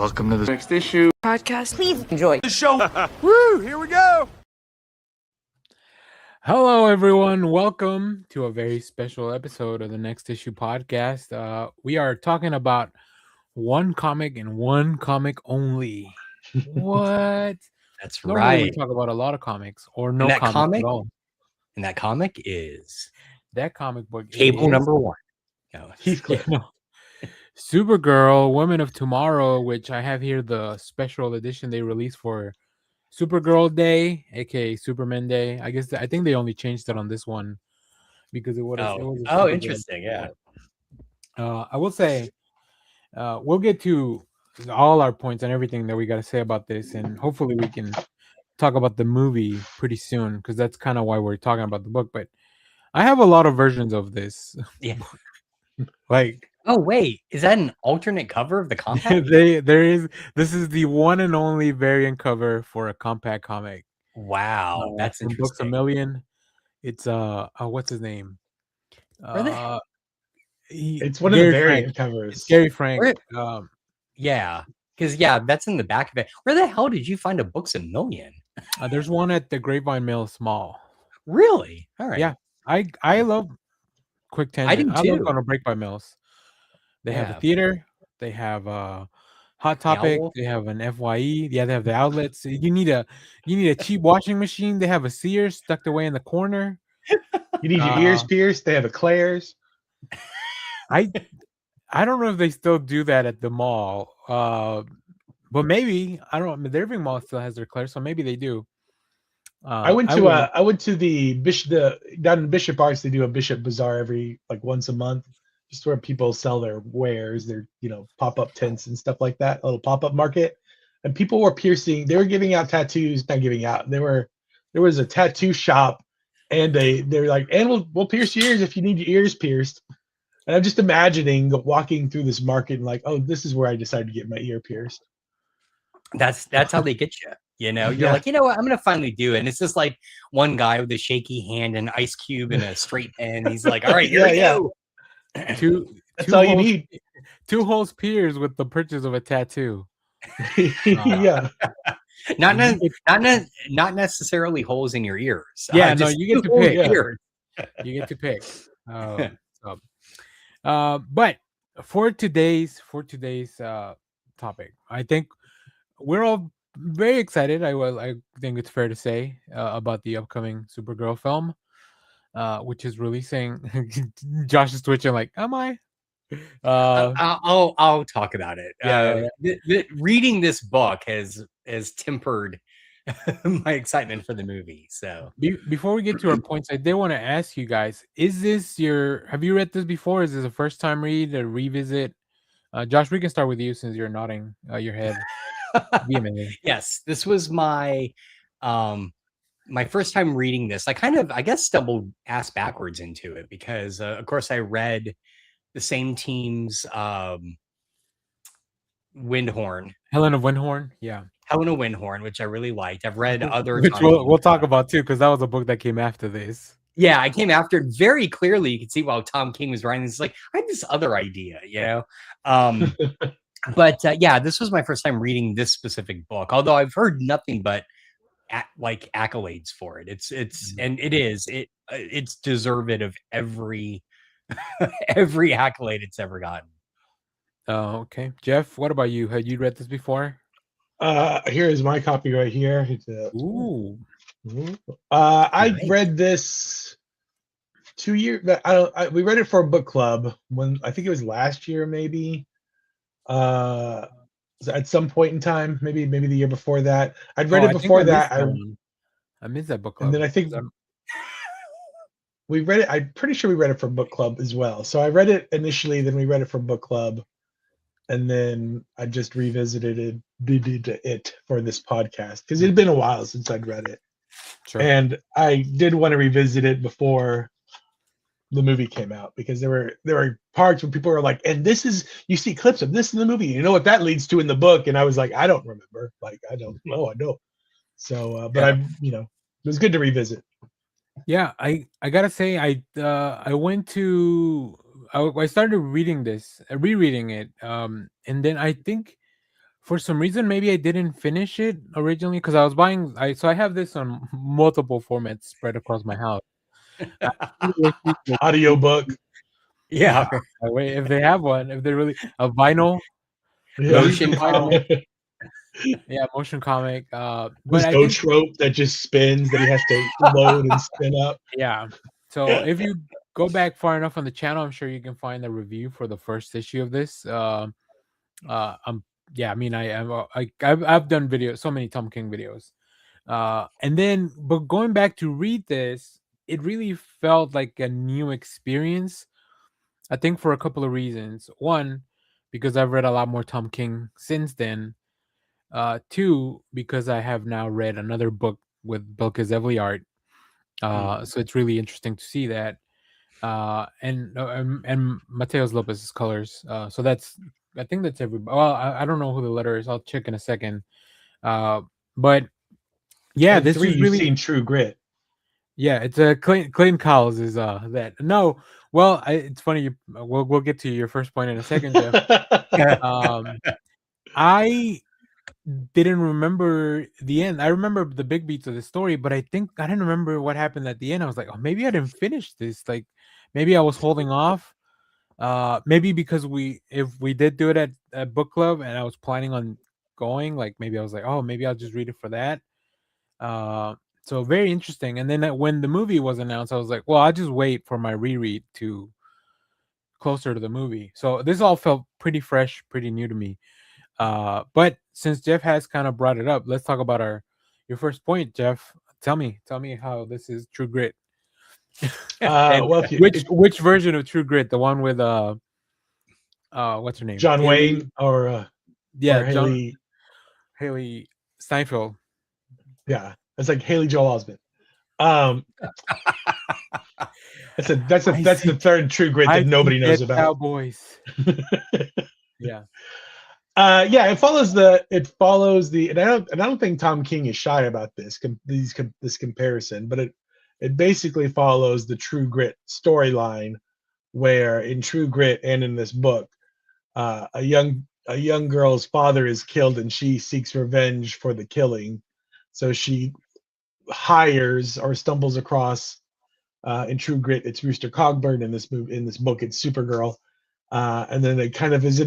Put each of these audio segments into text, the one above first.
Welcome to the next issue podcast. Please enjoy the show. Woo! Here we go. Hello, everyone. Welcome to a very special episode of the Next Issue podcast. We are talking about one comic and one comic only. What? That's Normally right. we talk about a lot of comics or no that comics comic- at all. And that comic is That comic book Cable is number one. No, Yeah, no. Supergirl, Women of Tomorrow, which I have here the special edition they released for Supergirl Day, aka Superman Day. I think they only changed it on this one because it was. Interesting. Yeah. I will say, we'll get to all our points and everything that we got to say about this, and hopefully we can talk about the movie pretty soon because that's kind of why we're talking about the book. But I have a lot of versions of this. Yeah. Like, Oh wait, is that an alternate cover of the compact? this is the one and only variant cover for a compact comic. Wow, that's from Books a interesting. Million. It's what's his name? It's one of the variant covers. It's Gary Frank. Yeah, because that's in the back of it. Where the hell did you find a Books a Million? There's one at the Grapevine Mill Mall. Really? All right. Yeah, I love quick tangent. I do too. love going to Break by Mills. They have a theater. They have Hot Topic. They have an FYE. Yeah, they have the outlets. You need a cheap washing machine. They have a Sears tucked away in the corner. You need your ears pierced. They have a Claire's. I don't know if they still do that at the mall. But maybe I don't know. The Irving Mall still has their Claire, so maybe they do. I went to the Bishop down in Bishop Arts. They do a Bishop Bazaar every once a month, just where people sell their wares, their pop-up tents and stuff like that, a little pop-up market. And people were piercing. They were giving out tattoos. Not giving out. There was a tattoo shop, and they're like, and we'll pierce your ears if you need your ears pierced. And I'm just imagining walking through this market and like, oh, this is where I decided to get my ear pierced. That's how they get you. You're like, you know what? I'm gonna finally do it. And it's just like one guy with a shaky hand and an ice cube and a straight pen. He's like, all right, here we go. That's all you need. 2 holes pierced with the purchase of a tattoo. Yeah. Not necessarily holes in your ears. Yeah, no, you get to pick. Ears. You get to pick. But for today's topic, I think we're all very excited. I think it's fair to say about the upcoming Supergirl film, which is releasing. Josh is twitching like, am I? I'll talk about it. Yeah. Reading this book has tempered my excitement for the movie. So before we get to our points, I did want to ask you guys: have you read this before? Is this a first time read, a revisit? Josh, we can start with you since you're nodding your head vehemently. Yes, this was my first time reading this. I guess stumbled ass backwards into it because of course I read the same team's Windhorn. Helena Windhorn, yeah. Helena Windhorn, which I really liked. I've read other, which we'll talk about too, because that was a book that came after this. Yeah, I came after it very clearly. You can see while Tom King was writing this, like I had this other idea, But this was my first time reading this specific book. Although I've heard nothing but accolades for it. It's deserved of every accolade it's ever gotten. Oh, okay. Jeff, what about you? Had you read this before? Here is my copy right here. Ooh. I read this 2 years. We read it for a book club when I think it was last year, maybe. At some point in time, maybe the year before that. I'd read it before that. I missed that book club. And then I think we read it. I'm pretty sure we read it for book club as well. So I read it initially, then we read it for book club, and then I just revisited it for this podcast because it had been a while since I'd read it. Sure. And I did want to revisit it before the movie came out because there were parts where people were like, and this is, you see clips of this in the movie, you know what that leads to in the book, and I was like, I don't remember, like I don't know, I don't. So but it was good to revisit. Yeah, I gotta say I started reading this, rereading it, and then I think For some reason, maybe I didn't finish it originally because I was buying. So I have this on multiple formats spread across my house. Audiobook. Yeah. Wait, if they have one, if they're really a vinyl, Motion comic. comic. Yeah, motion comic. But This I think trope that just spins that he has to load and spin up. yeah. So if you go back far enough on the channel, I'm sure you can find a review for the first issue of this. Yeah, I mean, I've done videos, so many Tom King videos, and then but going back to read this, it really felt like a new experience. I think for a couple of reasons. One, because I've read a lot more Tom King since then. Two, because I have now read another book with Belkacevli art. So it's really interesting to see that. And Mateos Lopez's colors. So that's I think that's everybody. Well, I don't know who the letter is. I'll check in a second. But yeah, And this 3, was you've really seen True Grit. yeah. It's a Clayton Cowles is that no. Well, it's funny. We'll get to your first point in a second, Jeff. I didn't remember the end. I remember the big beats of the story, but I think I didn't remember what happened at the end. I was like, oh, maybe I didn't finish this. Like, maybe I was holding off. Maybe because if we did do it at book club and I was planning on going, like maybe I was like, oh, maybe I'll just read it for that. So very interesting. And then when the movie was announced, I was like, well, I'll just wait for my reread to closer to the movie. So this all felt pretty fresh, pretty new to me. But since Jeff has kind of brought it up, let's talk about your first point, Jeff. Tell me how this is True Grit. And Well, which version of True Grit? The one with what's her name? John Haley, Wayne or yeah, Haley Steinfeld. Yeah, it's like Haley Joel Osment. That's the third True Grit that nobody knows about. Cowboys. Yeah. Yeah, it follows the, and I don't think Tom King is shy about this comparison, but it basically follows the True Grit storyline, where in True Grit and in this book, a young girl's father is killed and she seeks revenge for the killing, so she hires or stumbles across, in True Grit it's Rooster Cogburn, in this book it's Supergirl, and then it kind of is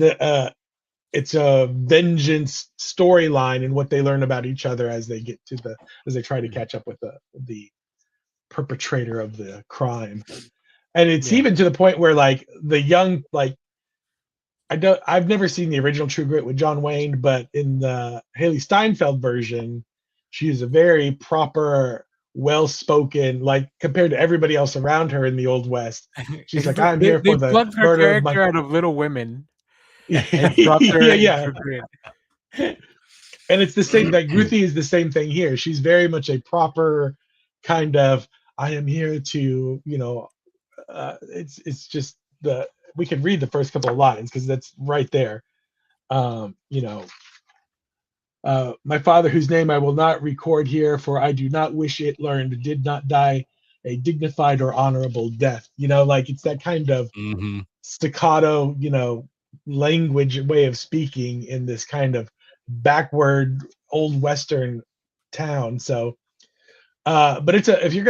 it's a vengeance storyline and what they learn about each other as they try to catch up with the perpetrator of the crime. And it's even to the point where like the young, like I've never seen the original True Grit with John Wayne, but in the Haley Steinfeld version, she is a very proper, well-spoken, like compared to everybody else around her in the Old West. She's like, I'm here for the plucked her murder of character out of Little Women. Yeah, And dropped her in yeah. True Grit. And it's the same, like Ruthie is the same thing here. She's very much a proper kind of, I am here to, it's just we can read the first couple of lines because that's right there. My father, whose name I will not record here, for I do not wish it learned, did not die a dignified or honorable death. Like it's that kind of staccato, language way of speaking in this kind of backward old Western town. So, but if you're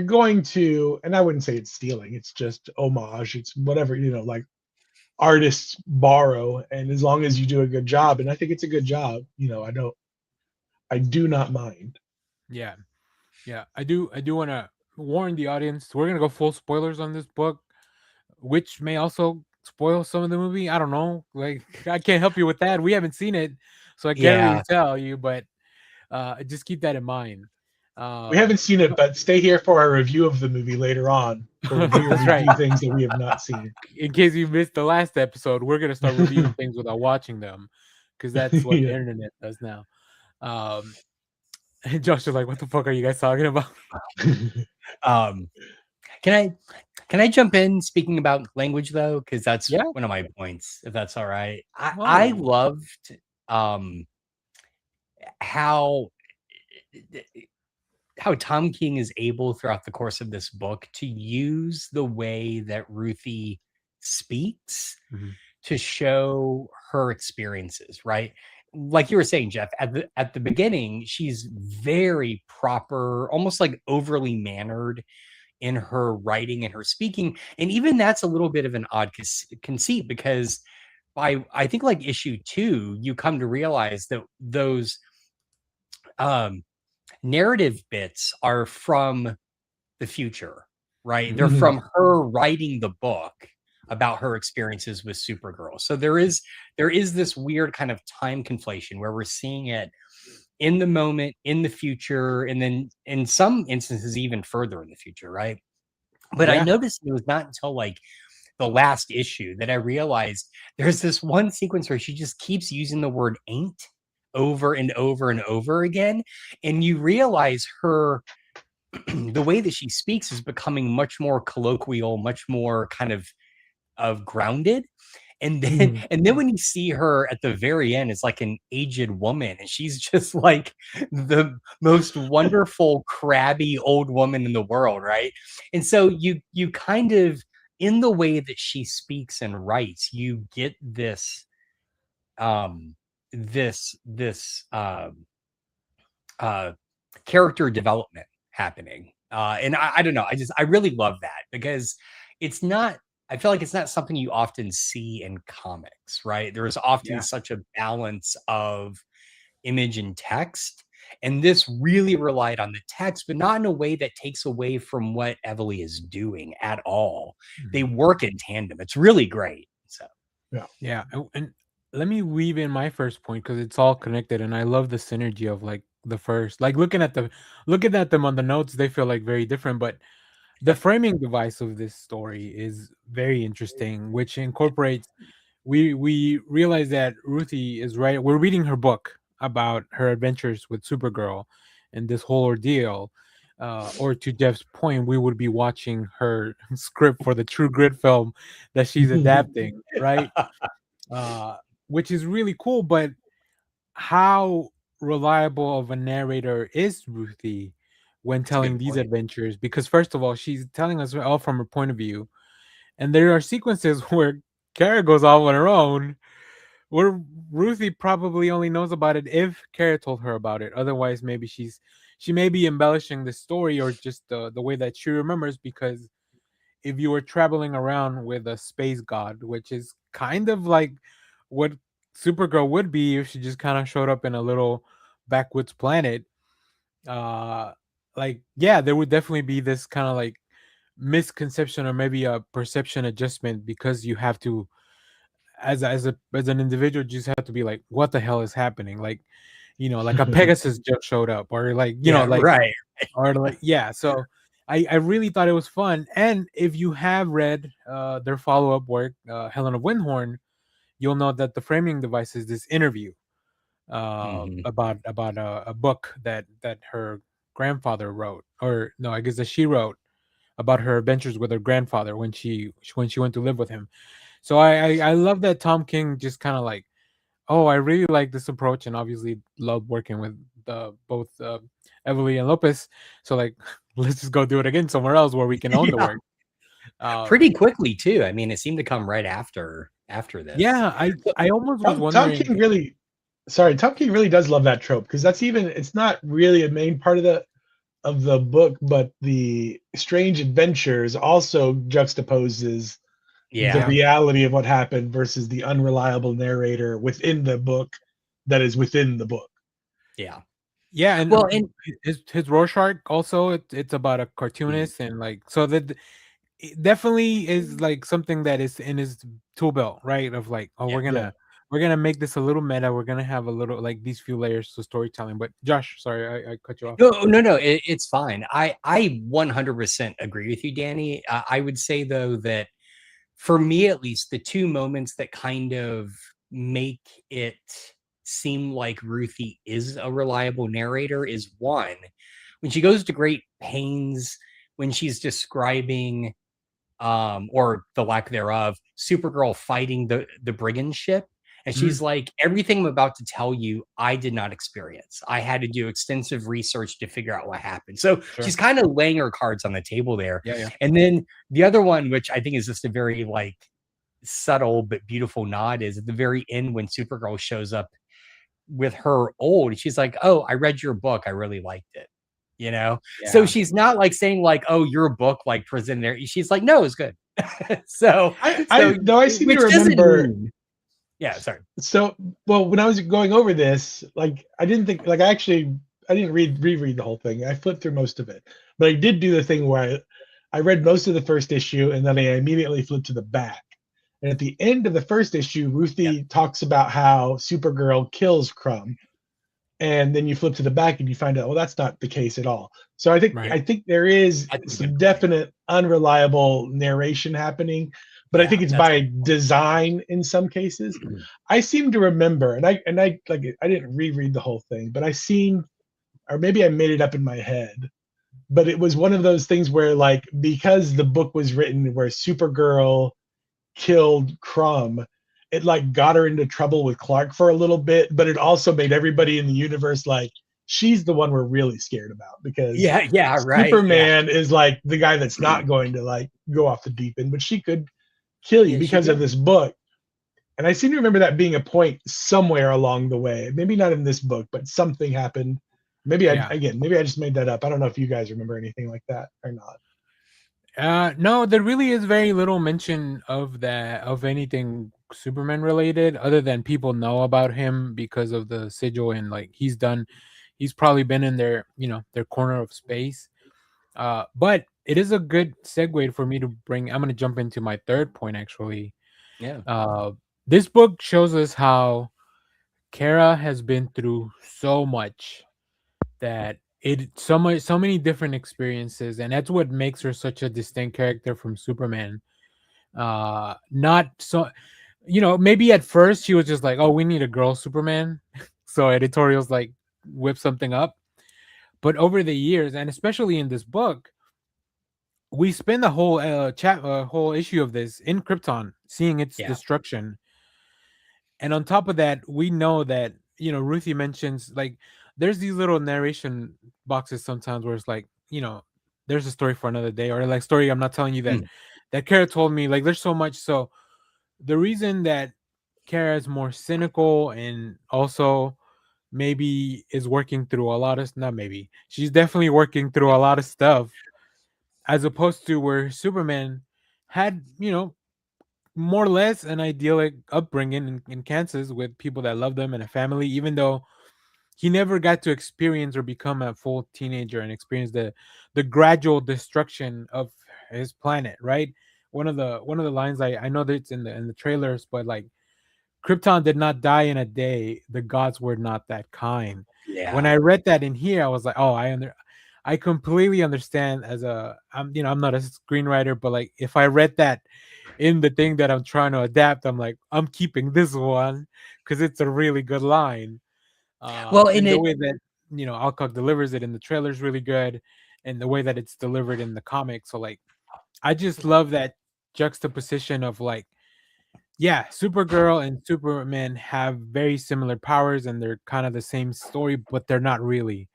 going to, and I wouldn't say it's stealing, it's just homage. It's whatever, like artists borrow, and as long as you do a good job, and I think it's a good job, I do not mind. Yeah. I do want to warn the audience. We're gonna go full spoilers on this book, which may also spoil some of the movie. I don't know. Like I can't help you with that. We haven't seen it, so I can't really tell you. But just keep that in mind. We haven't seen it, but stay here for our review of the movie later on. That's review things that we have not seen. In case you missed the last episode, we're gonna start reviewing things without watching them, because that's what the internet does now. And Josh is like, "What the fuck are you guys talking about?" Can I jump in speaking about language though, because that's one of my points, if that's all right. I loved how Tom King is able throughout the course of this book to use the way that Ruthie speaks to show her experiences, right? like you were saying, Jeff, at the beginning, she's very proper, almost like overly mannered in her writing and her speaking. And even that's a little bit of an odd conceit, because by, I think, like issue 2, you come to realize that those narrative bits are from the future, right? They're from her writing the book about her experiences with Supergirl. So there is this weird kind of time conflation where we're seeing it in the moment, in the future, and then in some instances even further in the future, right? But I noticed it was not until like the last issue that I realized there's this one sequence where she just keeps using the word ain't over and over and over again. And you realize her, the way that she speaks is becoming much more colloquial, much more kind of grounded. And then when you see her at the very end, it's like an aged woman, and she's just like the most wonderful, crabby old woman in the world, right? And so you kind of, in the way that she speaks and writes, you get this character development happening. And I don't know, I really love that, because it's not, I feel like it's not something you often see in comics, right? There is often such a balance of image and text. And this really relied on the text, but not in a way that takes away from what Evely is doing at all. They work in tandem. It's really great. So yeah. And let me weave in my first point, because it's all connected, and I love the synergy of like the first, like looking at them on the notes, they feel like very different, but the framing device of this story is very interesting, which incorporates, we realize that Ruthie is right. We're reading her book about her adventures with Supergirl and this whole ordeal. Or to Jeff's point, we would be watching her script for the True Grit film that she's adapting, right? Which is really cool. But how reliable of a narrator is Ruthie when telling these adventures? Because first of all, she's telling us all from her point of view, and there are sequences where Kara goes off on her own, where Ruthie probably only knows about it if Kara told her about it. Otherwise, maybe she may be embellishing the story, or just the way that she remembers. Because if you were traveling around with a space god, which is kind of like what Supergirl would be if she just kind of showed up in a little backwoods planet, like, yeah, there would definitely be this kind of like misconception, or maybe a perception adjustment, because you have to, as an individual, just have to be like, what the hell is happening? Like, like a Pegasus just showed up, or like, like, right, or like, yeah. So I really thought it was fun. And if you have read their follow-up work, Helen of Windhorn, you'll know that the framing device is this interview about a book that her grandfather wrote, or no, I guess that she wrote, about her adventures with her grandfather when she went to live with him. So I love that Tom King just kind of like, oh, I really like this approach, and obviously love working with both Evely and Lopez. So like, let's just go do it again somewhere else where we can own the work. Pretty quickly too. I mean, it seemed to come right after this. Yeah, I almost was wondering. Tom King really does love that trope, because it's not really a main part of the book, but the strange adventures also juxtaposes the reality of what happened versus the unreliable narrator within the book that is within the book. Yeah, and his Rorschach also, it's about a cartoonist, and like, so that it definitely is like something that is in his tool belt, right? Of like, oh, we're gonna make this a little meta. We're gonna have a little like these few layers to storytelling. But Josh, sorry, I cut you off. No, it's fine. I 100% agree with you, Danny. I would say though that for me, at least, the two moments that kind of make it seem like Ruthie is a reliable narrator is one, when she goes to great pains when she's describing or the lack thereof, Supergirl fighting the brigand ship. And she's like, everything I'm about to tell you, I did not experience. I had to do extensive research to figure out what happened. So she's kind of laying her cards on the table there. And then the other one, which I think is just a very like subtle but beautiful nod, is at the very end when Supergirl shows up with her old, she's like, oh, I read your book, I really liked it, you know. Yeah. So she's not like saying like, oh, your book like presented there. She's like, no, it's good. so I seem to which doesn't remember. mean, yeah, sorry. So, well, when I was going over this, like, I didn't think, like, I didn't reread the whole thing. I flipped through most of it, but I did do the thing where I read most of the first issue and then I immediately flipped to the back. And at the end of the first issue, Ruthie talks about how Supergirl kills Crumb, and then you flip to the back and you find out, well, that's not the case at all. So I think there is some definite unreliable narration happening, but I think it's by design in some cases. I seem to remember, and I didn't reread the whole thing, but or maybe I made it up in my head, but it was one of those things where, like, because the book was written where Supergirl killed Crumb, it like got her into trouble with Clark for a little bit, but it also made everybody in the universe like, she's the one we're really scared about, because Superman is like the guy that's not going to like go off the deep end, but she could kill you because of this book. And I seem to remember that being a point somewhere along the way. Maybe not in this book, but something happened. Maybe I just made that up. I don't know if you guys remember anything like that or not. No, there really is very little mention of that, of anything Superman related, other than people know about him because of the sigil, and like he's probably been in their corner of space. But it is a good segue for me to bring. I'm going to jump into my third point, actually. Yeah. This book shows us how Kara has been through so much, that so many different experiences, and that's what makes her such a distinct character from Superman. Not so, maybe at first she was just like, oh, we need a girl Superman, so editorials like whip something up. But over the years, and especially in this book, we spend the whole whole issue of this in Krypton, seeing its destruction. And on top of that, we know that, Ruthie mentions, like, there's these little narration boxes sometimes where it's like, there's a story for another day, or like, story I'm not telling you that Kara told me. Like, there's so much. So the reason that Kara is more cynical, and also maybe is working through a lot of, not maybe, she's definitely working through a lot of stuff, as opposed to where Superman had, more or less an idyllic upbringing in Kansas with people that love them and a family, even though he never got to experience or become a full teenager and experience the gradual destruction of his planet. Right. One of the lines, I know that it's in the trailers, but like, Krypton did not die in a day. The gods were not that kind. Yeah. When I read that in here, I was like, oh, I completely understand. I'm not a screenwriter, but like, if I read that in the thing that I'm trying to adapt, I'm like, I'm keeping this one because it's a really good line. Well, and the way that Alcock delivers it in the trailer is really good, and the way that it's delivered in the comics. So like, I just love that juxtaposition of like, yeah, Supergirl and Superman have very similar powers, and they're kind of the same story, but they're not really.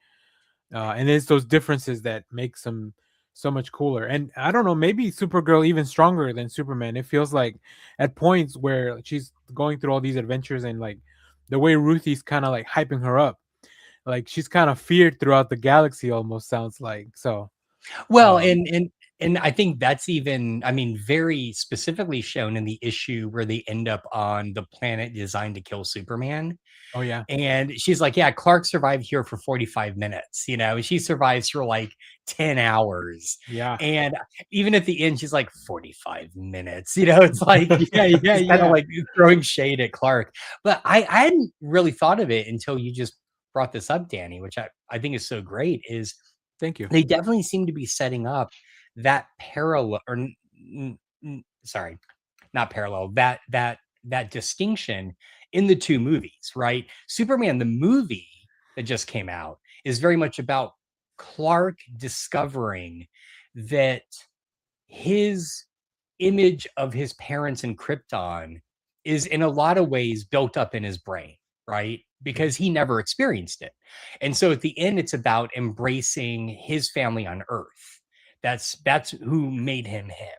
And it's those differences that makes them so much cooler. And I don't know, maybe Supergirl even stronger than Superman. It feels like at points where she's going through all these adventures, and like the way Ruthie's kind of like hyping her up, like she's kind of feared throughout the galaxy, almost sounds like. So well, and I think that's even, I mean, very specifically shown in the issue where they end up on the planet designed to kill Superman. Oh yeah. And she's like, yeah, Clark survived here for 45 minutes, she survives for like 10 hours. Yeah. And even at the end, she's like 45 minutes, it's like, kind of like throwing shade at Clark. But I hadn't really thought of it until you just brought this up, Danny, which I think is so great. Is thank you. They definitely seem to be setting up that parallel, or sorry, not parallel, that distinction in the two movies, right? Superman, the movie that just came out, is very much about Clark discovering that his image of his parents in Krypton is in a lot of ways built up in his brain, right? Because he never experienced it. And so at the end, it's about embracing his family on Earth. That's who made him him.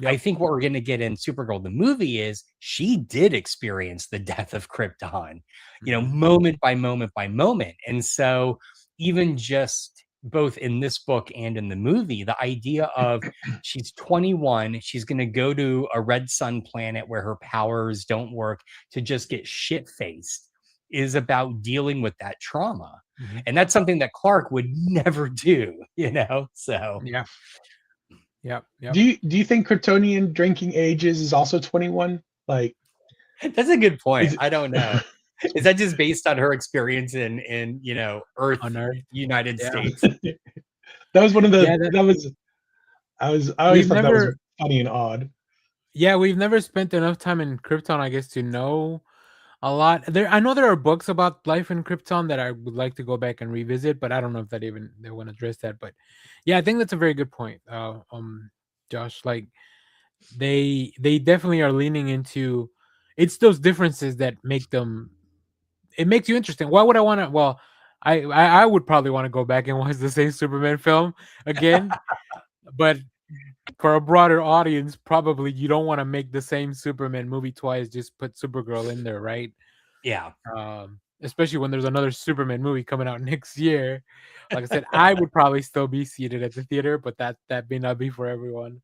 I think what we're going to get in Supergirl, the movie, is she did experience the death of Krypton, you know, moment by moment by moment. And so even just both in this book and in the movie, the idea of she's 21, she's going to go to a red sun planet where her powers don't work to just get shit-faced is about dealing with that trauma. And that's something that Clark would never do, you know? So yeah. Do you think Kryptonian drinking ages is also 21? Like, that's a good point. I don't know. Is that just based on her experience in you know, Earth, United States? That was one of the I always thought that was funny and odd. Yeah, we've never spent enough time in Krypton, I guess, to know a lot. I know there are books about life in Krypton that I would like to go back and revisit, but I don't know if that even they want to address that. But yeah, I think that's a very good point, Josh. Like they definitely are leaning into it's those differences that make them. It makes you interesting. Why would I want to? Well, I would probably want to go back and watch the same Superman film again, but for a broader audience, probably you don't want to make the same Superman movie twice. Just put Supergirl in there, right? Yeah. Especially when there's another Superman movie coming out next year. Like I said, I would probably still be seated at the theater, but that may not be for everyone.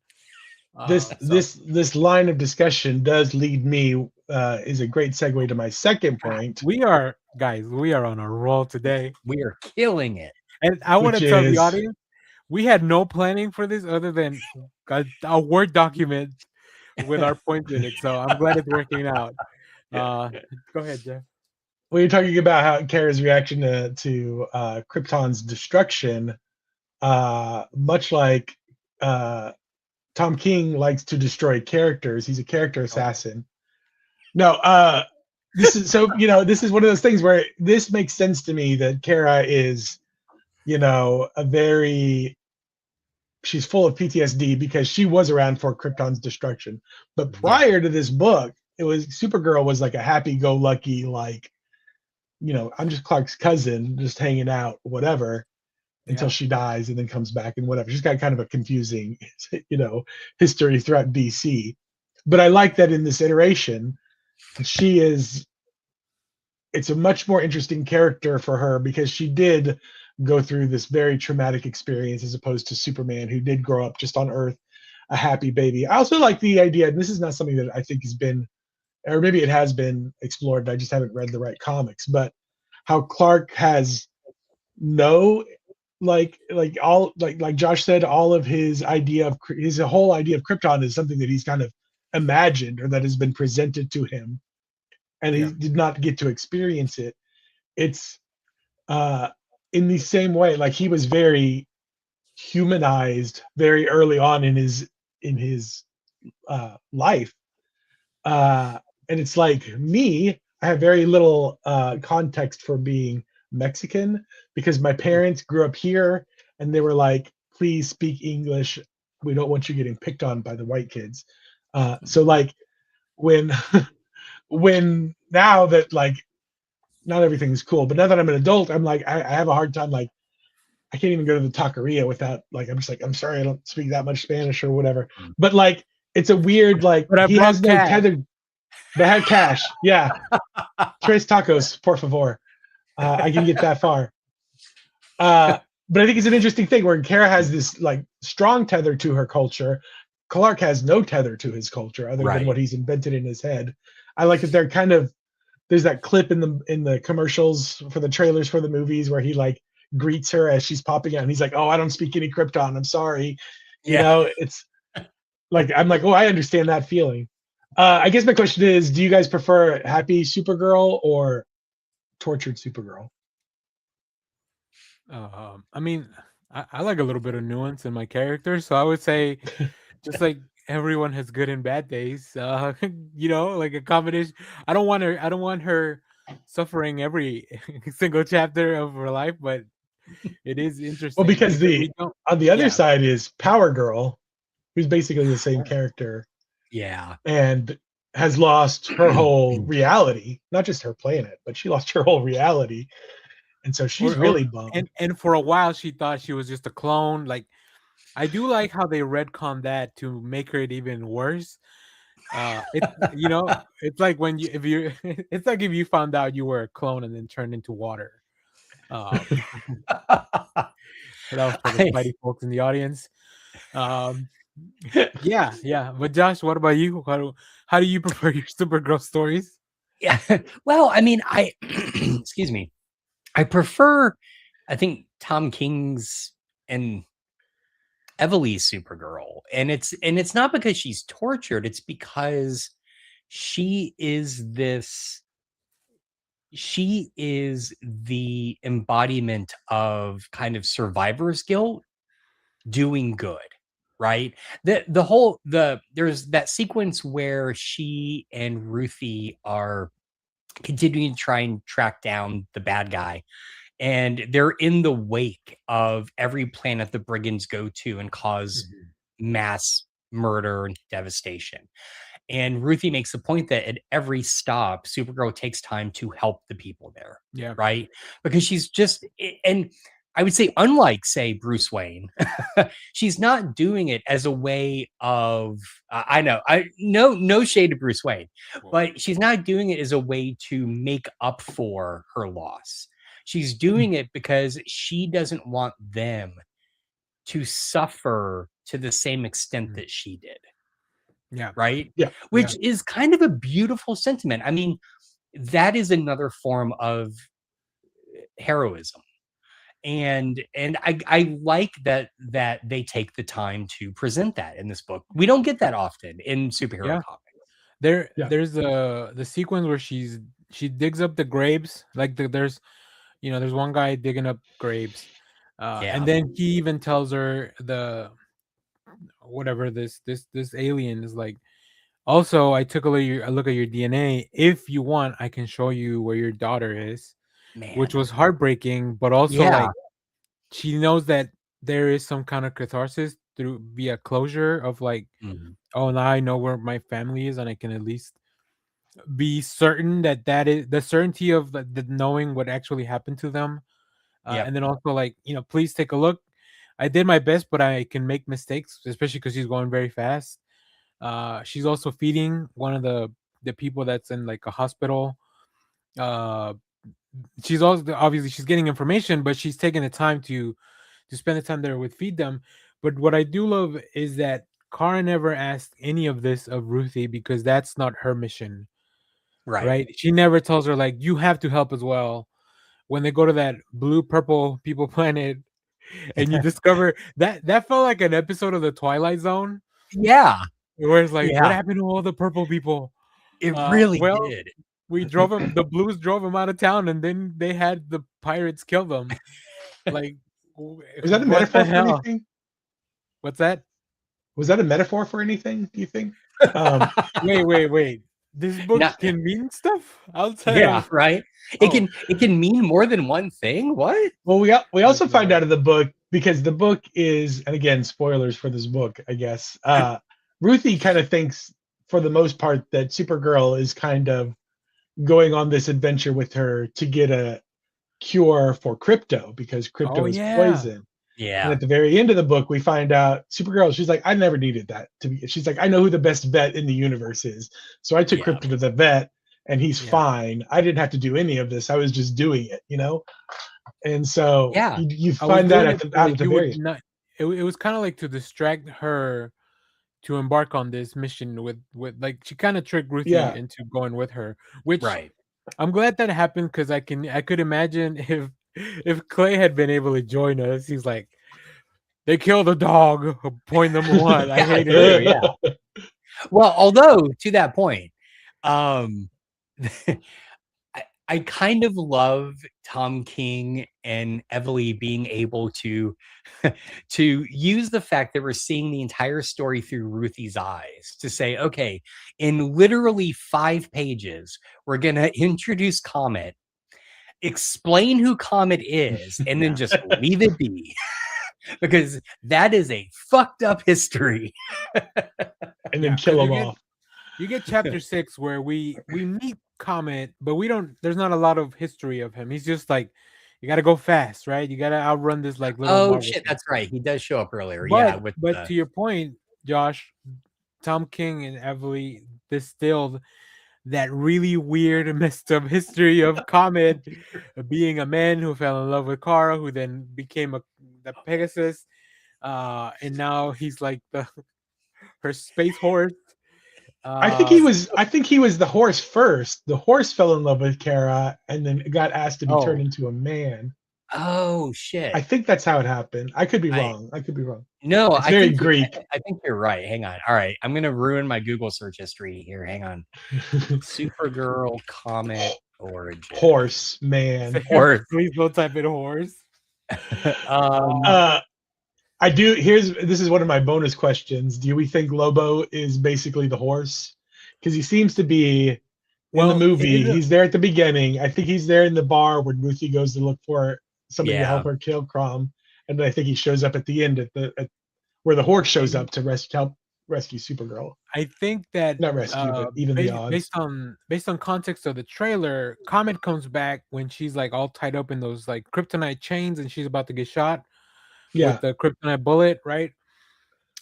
This line of discussion does lead me is a great segue to my second point. We are on a roll today. We are killing it. And I want to tell the audience, we had no planning for this other than a Word document with our points in it. So I'm glad it's working out. Go ahead, Jeff. Well, you're talking about how Kara's reaction to Krypton's destruction, much like Tom King likes to destroy characters. He's a character assassin. No, this is so, you know, this is one of those things where this makes sense to me that Kara is, you know, she's full of PTSD because she was around for Krypton's destruction. But prior to this book, it was Supergirl was like a happy-go-lucky, like, you know, I'm just Clark's cousin, just hanging out, whatever, until she dies and then comes back and whatever. She's got kind of a confusing, you know, history throughout DC. But I like that in this iteration, it's a much more interesting character for her because she did go through this very traumatic experience as opposed to Superman, who did grow up just on Earth, a happy baby. I also like the idea, and this is not something that I think has been, or maybe it has been explored, I just haven't read the right comics, but how Clark has like Josh said, all of his whole idea of Krypton is something that he's kind of imagined or that has been presented to him, and he did not get to experience it. It's in the same way, like he was very humanized very early on in his life, and it's like me. I have very little context for being Mexican because my parents grew up here and they were like, please speak English, we don't want you getting picked on by the white kids. So like when now that like not everything's cool, but now that I'm an adult, I'm like I have a hard time, like I can't even go to the taqueria without, like, I'm just like, I'm sorry, I don't speak that much Spanish or whatever. But like it's a weird, like, but he has no tether. They had cash. Yeah. Tres tacos, por favor. I can get that far. But I think it's an interesting thing where Kara has this like strong tether to her culture. Clark has no tether to his culture other than what he's invented in his head. I like that they're kind of, there's that clip in the commercials for the trailers for the movies where he like greets her as she's popping out and he's like, oh, I don't speak any Krypton, I'm sorry. You know, it's like, I'm like, oh, I understand that feeling. I guess my question is, do you guys prefer happy Supergirl or tortured Supergirl? I mean, I like a little bit of nuance in my character, so I would say just like everyone has good and bad days, you know, like a combination. I don't want her suffering every single chapter of her life, but it is interesting. Well, because on the other side is Power Girl, who's basically the same character. Yeah. And has lost her whole reality, not just her planet, but she lost her whole reality. And so she's really bummed. And for a while she thought she was just a clone. Like I do like how they retcon that to make it even worse. It's it's like when you if you it's like if you found out you were a clone and then turned into water. Um, that was for the I- Spidey folks in the audience. Um, yeah. But Josh, what about you? How do you prefer your Supergirl stories? yeah. Well, I mean, I excuse me. I prefer, I think, Tom King's and Emily's Supergirl, and it's not because she's tortured. It's because she is this. She is the embodiment of kind of survivor's guilt doing good, right? There's that sequence where she and Ruthie are continuing to try and track down the bad guy, and they're in the wake of every planet the brigands go to and cause mass murder and devastation. And Ruthie makes the point that at every stop, Supergirl takes time to help the people there. Yeah. Right. Because she's just, and I would say, unlike, say, Bruce Wayne, she's not doing it as a way of, no shade to Bruce Wayne, but she's not doing it as a way to make up for her loss. She's doing it because she doesn't want them to suffer to the same extent that she did. Yeah. Right. Yeah. Which is kind of a beautiful sentiment. I mean, that is another form of heroism. And I like that they take the time to present that in this book. We don't get that often in superhero comics. There's the sequence where she digs up the graves. Like there's one guy digging up graves. And then he even tells her whatever this alien is like, also, I took a look at your DNA. If you want, I can show you where your daughter is. Man. Which was heartbreaking, but also like she knows that there is some kind of catharsis through via closure of like, oh, now I know where my family is, and I can at least be certain that is the certainty of the knowing what actually happened to them. And then also like, please take a look. I did my best, but I can make mistakes, especially because she's going very fast. She's also feeding one of the people that's in like a hospital. She's also obviously she's getting information, but she's taking the time to spend the time there with feed them. But what I do love is that Kara never asked any of this of Ruthie because that's not her mission. Right? She never tells her like, you have to help as well. When they go to that blue purple people planet and you discover that felt like an episode of the Twilight Zone. Yeah. Where it's like, what happened to all the purple people? It really did. We drove them, the Blues drove them out of town, and then they had the pirates kill them. Like, was that a metaphor for anything? What's that? Was that a metaphor for anything, do you think? Wait. This book can mean stuff outside of... right? It can mean more than one thing. What? Well, we also find out of the book, because the book is, and again, spoilers for this book, I guess. Ruthie kind of thinks, for the most part, that Supergirl is kind of going on this adventure with her to get a cure for crypto, because crypto is poison. Yeah. And at the very end of the book, we find out Supergirl, she's like, I never needed that to be. She's like, I know who the best vet in the universe is. So I took crypto to the vet and he's fine. I didn't have to do any of this. I was just doing it, And so you find that at the very end. It was kind of like to distract her to embark on this mission with like, she kind of tricked Ruthie into going with her, which I'm glad that happened, because I could imagine if Clay had been able to join us. He's like, they killed a dog, point number one. I hate it. Well, although to that point, I kind of love Tom King and Evely being able to use the fact that we're seeing the entire story through Ruthie's eyes to say, okay, in literally 5 pages, we're going to introduce Comet, explain who Comet is, and then just leave it be. Because that is a fucked up history. And then kill him off. You get chapter 6 where we meet Comet, but there's not a lot of history of him. He's just like, you gotta go fast, right? You gotta outrun this like little Oh Marvel shit, thing. that's right. He does show up earlier. Yeah, with But the to your point, Josh, Tom King and Everly distilled that really weird and messed up history of Comet being a man who fell in love with Kara, who then became the Pegasus, and now he's like her space horse. I think he was. I think he was the horse first. The horse fell in love with Kara, and then got asked to be turned Oh, into a man. oh I shit. think that's how it happened. I could be I wrong. I could be wrong. no, It's very Greek. I think you're right. Hang on. All right, I'm gonna ruin my Google search history here. Hang on. Supergirl Comet origin. Horse man. Or please don't type in horse. I do. This is one of my bonus questions. Do we think Lobo is basically the horse? Because he seems to be in the Well, movie. He's there at the beginning. I think he's there in the bar when Ruthie goes to look for somebody to Yeah. help her kill Crom, and then I think he shows up at the end at where the horse shows up to help rescue Supergirl. I think that Not rescue, but even the odds. based on context of the trailer, Comet comes back when she's like all tied up in those like kryptonite chains and she's about to get shot Yeah, with the kryptonite bullet, right?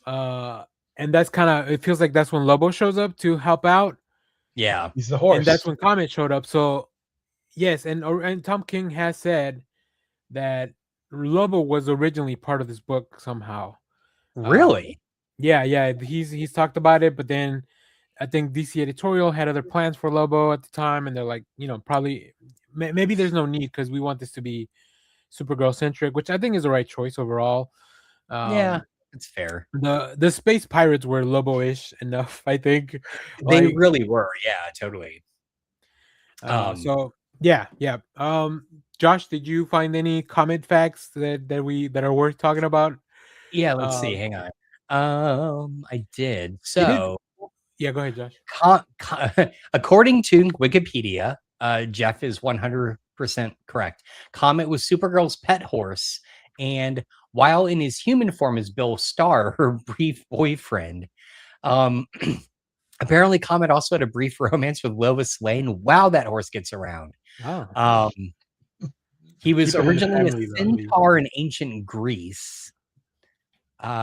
And that's kind of, it feels like that's when Lobo shows up to help out, yeah. he's the horse. and that's when Comet showed up. So yes, and Tom King has said that Lobo was originally part of this book somehow. Really? Yeah, he's talked about it, but then I think DC editorial had other plans for Lobo at the time, and they're like, probably maybe there's no need because we want this to be Supergirl centric, which I think is the right choice overall. Yeah, it's fair. The space pirates were Lobo-ish enough, I think. They really were. Yeah, totally. So yeah. Josh, did you find any comment facts that are worth talking about? Yeah, let's see. Hang on. I did. So yeah, go ahead, Josh. According to Wikipedia, Jeff is 100% correct. Comet was Supergirl's pet horse, and while in his human form as Bill Starr, her brief boyfriend, apparently Comet also had a brief romance with Lois Lane. Wow, that horse gets around. Oh. He was Keep it in the originally family, a though, centaur in ancient Greece. I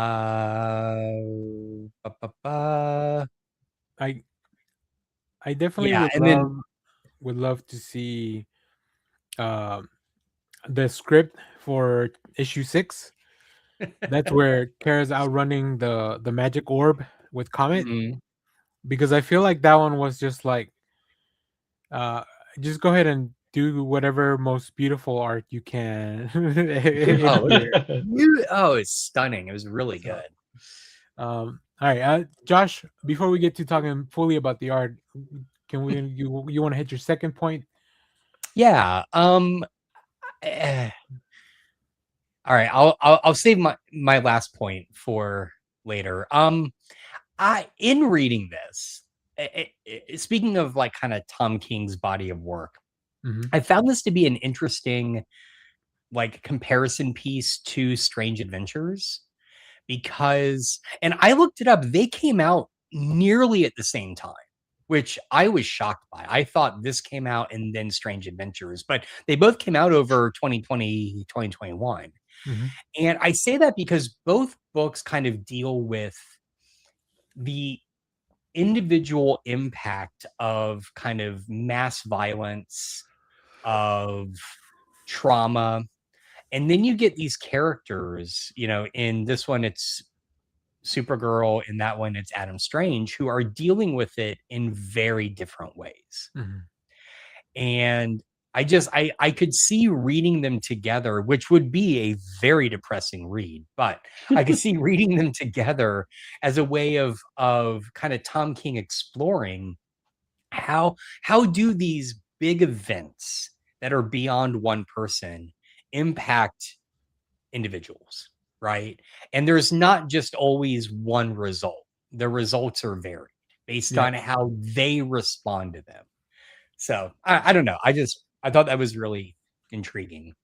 definitely would love to see the script for issue 6. That's where Kara's outrunning the magic orb with Comet, because I feel like that one was just like just go ahead and do whatever most beautiful art you can. It's stunning. It was really good. All right, Josh, before we get to talking fully about the art, can we you want to hit your second point? Yeah. All right, I'll save my last point for later. In reading this, speaking of like kind of Tom King's body of work, I found this to be an interesting like comparison piece to Strange Adventures, because, and I looked it up, they came out nearly at the same time, which I was shocked by. I thought this came out and then Strange Adventures, but they both came out over 2020, 2021. And I say that because both books kind of deal with the individual impact of kind of mass violence, of trauma. And then you get these characters, in this one, it's Supergirl. In that one, it's Adam Strange, who are dealing with it in very different ways. And I could see reading them together, which would be a very depressing read, but I could see reading them together as a way of kind of Tom King exploring how do these big events that are beyond one person impact individuals, right? And there's not just always one result. The results are varied based on how they respond to them. So I don't know. I thought that was really intriguing.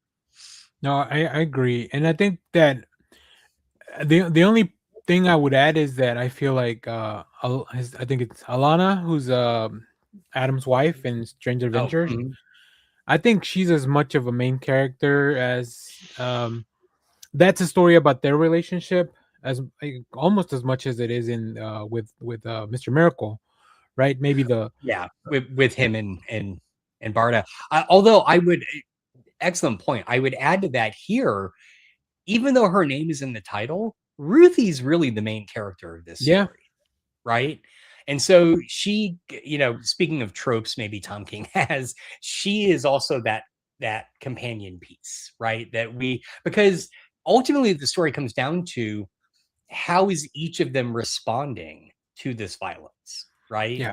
No, I agree, and I think that the only thing I would add is that I feel like I think it's Alana, who's Adam's wife in Strange Adventures. I think she's as much of a main character as that's a story about their relationship as almost as much as it is in with Mr. Miracle, right? Maybe the with him and Barda. Although I would, excellent point. I would add to that here, even though her name is in the title, Ruthie's really the main character of this story, right? And so she, speaking of tropes, maybe Tom King has, she is also that companion piece, right? Because ultimately the story comes down to how is each of them responding to this violence, right? Yeah.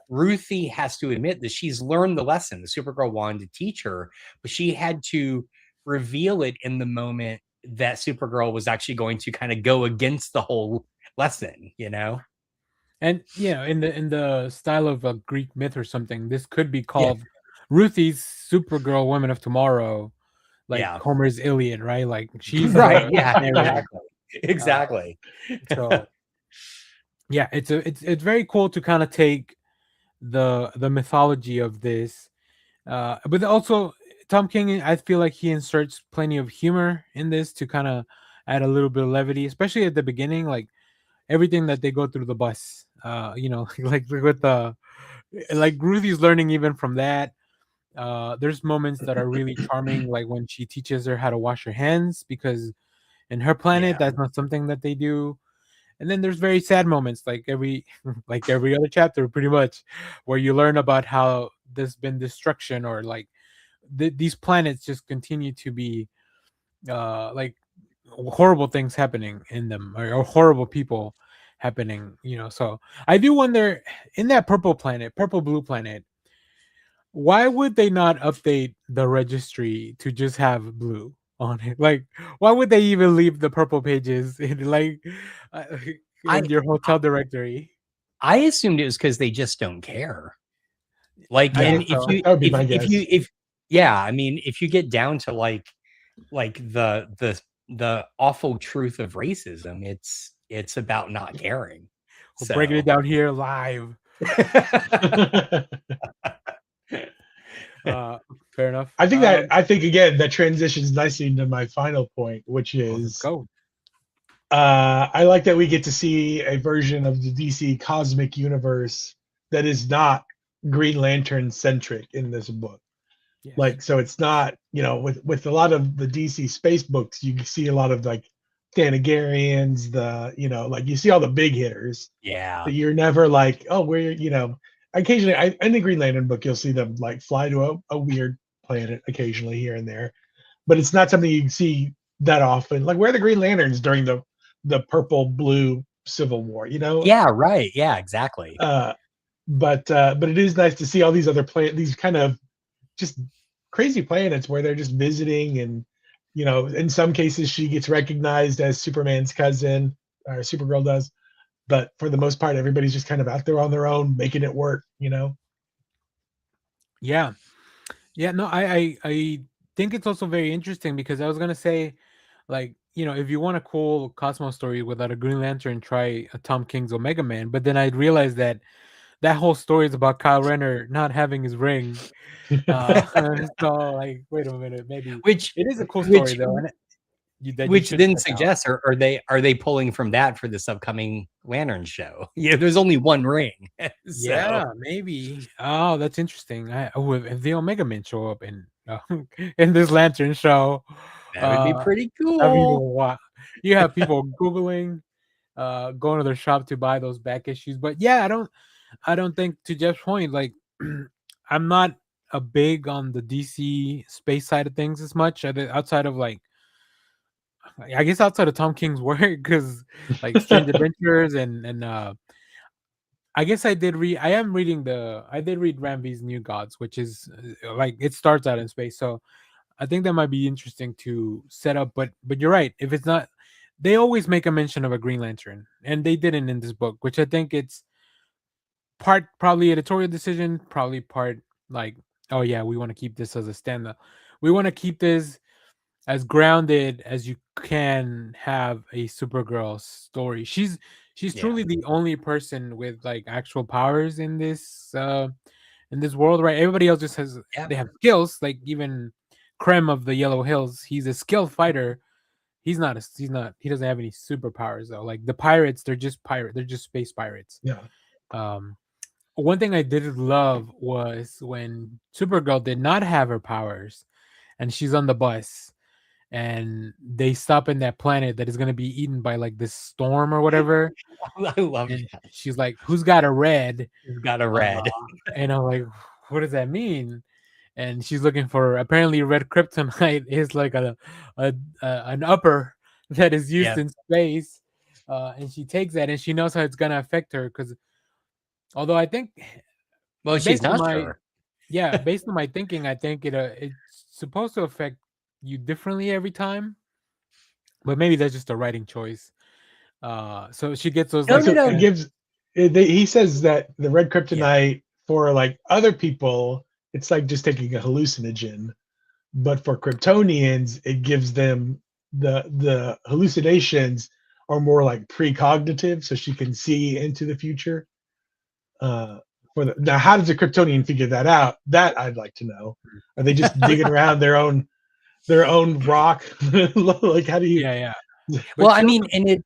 Ruthie has to admit that she's learned the lesson. The Supergirl wanted to teach her, but she had to reveal it in the moment that Supergirl was actually going to kind of go against the whole lesson, And in the style of a Greek myth or something, this could be called Ruthie's Supergirl Women of Tomorrow, like Homer's Iliad, right? Like she's right. Exactly. So yeah, it's very cool to kind of take the mythology of this, but also Tom King, I feel like he inserts plenty of humor in this to kind of add a little bit of levity, especially at the beginning, like everything that they go through the bus, like with the like Ruthie's learning even from that. There's moments that are really charming, like when she teaches her how to wash her hands, because in her planet that's not something that they do. And then there's very sad moments, like every other chapter pretty much, where you learn about how there's been destruction, or like these planets just continue to be like horrible things happening in them, or horrible people happening, so I do wonder, in that purple blue planet, why would they not update the registry to just have blue on it? Like, why would they even leave the purple pages in in your hotel directory? I assumed it was because they just don't care. Like, and that would be my guess. I mean, if you get down to like the awful truth of racism, it's about not caring. We're breaking it down here live. Fair enough. I think again that transitions nicely into my final point, which is I like that we get to see a version of the DC cosmic universe that is not Green Lantern centric in this book. Yes. Like, so it's not, with a lot of the DC space books, you see a lot of like Thanagarians, like you see all the big hitters. Yeah. But you're never like, oh, occasionally in the Green Lantern book, you'll see them like fly to a weird planet occasionally here and there. But it's not something you see that often. Like, where are the Green Lanterns during the purple blue Civil War, Yeah, right. Yeah, exactly. But it is nice to see all these other these kind of just crazy planets where they're just visiting, and in some cases she gets recognized as Superman's cousin, or Supergirl does, but for the most part everybody's just kind of out there on their own making it work. No, I think it's also very interesting, because I was gonna say, like, if you want a cool Cosmos story without a Green Lantern, try a Tom King's Omega Man. But then I realized that whole story is about Kyle Renner not having his ring. So, like, wait a minute, maybe it is a cool story though, which then suggests, are they pulling from that for this upcoming Lantern show? Yeah, there's only one ring. Yeah, maybe. Oh, that's interesting. If the Omega Men show up in in this Lantern show, that would be pretty cool. You have people Googling, going to their shop to buy those back issues. But yeah, I don't think, to Jeff's point, like, I'm not a big on the DC space side of things as much, outside of, like, I guess outside of Tom King's work, because like Strange Adventures and I guess I did read Ram V's New Gods, which is like, it starts out in space. So I think that might be interesting to set up, but you're right. If it's not, they always make a mention of a Green Lantern, and they didn't in this book, which I think it's part probably editorial decision, probably part like, oh yeah, we want to keep this as a stand-up. We want to keep this as grounded as you can have a Supergirl story. She's truly the only person with like actual powers in this in this world, right? Everybody else just has Yeah. they have skills. Like even Krem of the Yellow Hills, he's a skilled fighter. He doesn't have any superpowers though. Like the pirates, they're just space pirates. Yeah. One thing I did love was when Supergirl did not have her powers, and she's on the bus, and they stop in that planet that is going to be eaten by like this storm or whatever. I love And that. she's like, "Who's got a red?" You've got a red. And I'm like, "What does that mean?" And she's looking for, apparently red kryptonite is like an upper that is used in space. And she takes that and she knows how it's gonna affect her, because although I think, Well, she's based on not my sure. based on my thinking, I think it's supposed to affect you differently every time, but maybe that's just a writing choice. So she gets those No, like no, no. It gives. He says that the red kryptonite for like other people, it's like just taking a hallucinogen, but for Kryptonians, it gives them the hallucinations are more like precognitive, so she can see into the future. Now, how does a Kryptonian figure that out? That I'd like to know. Are they just digging around their own rock? Like, how do you? yeah. But Well, I she mean, also, and it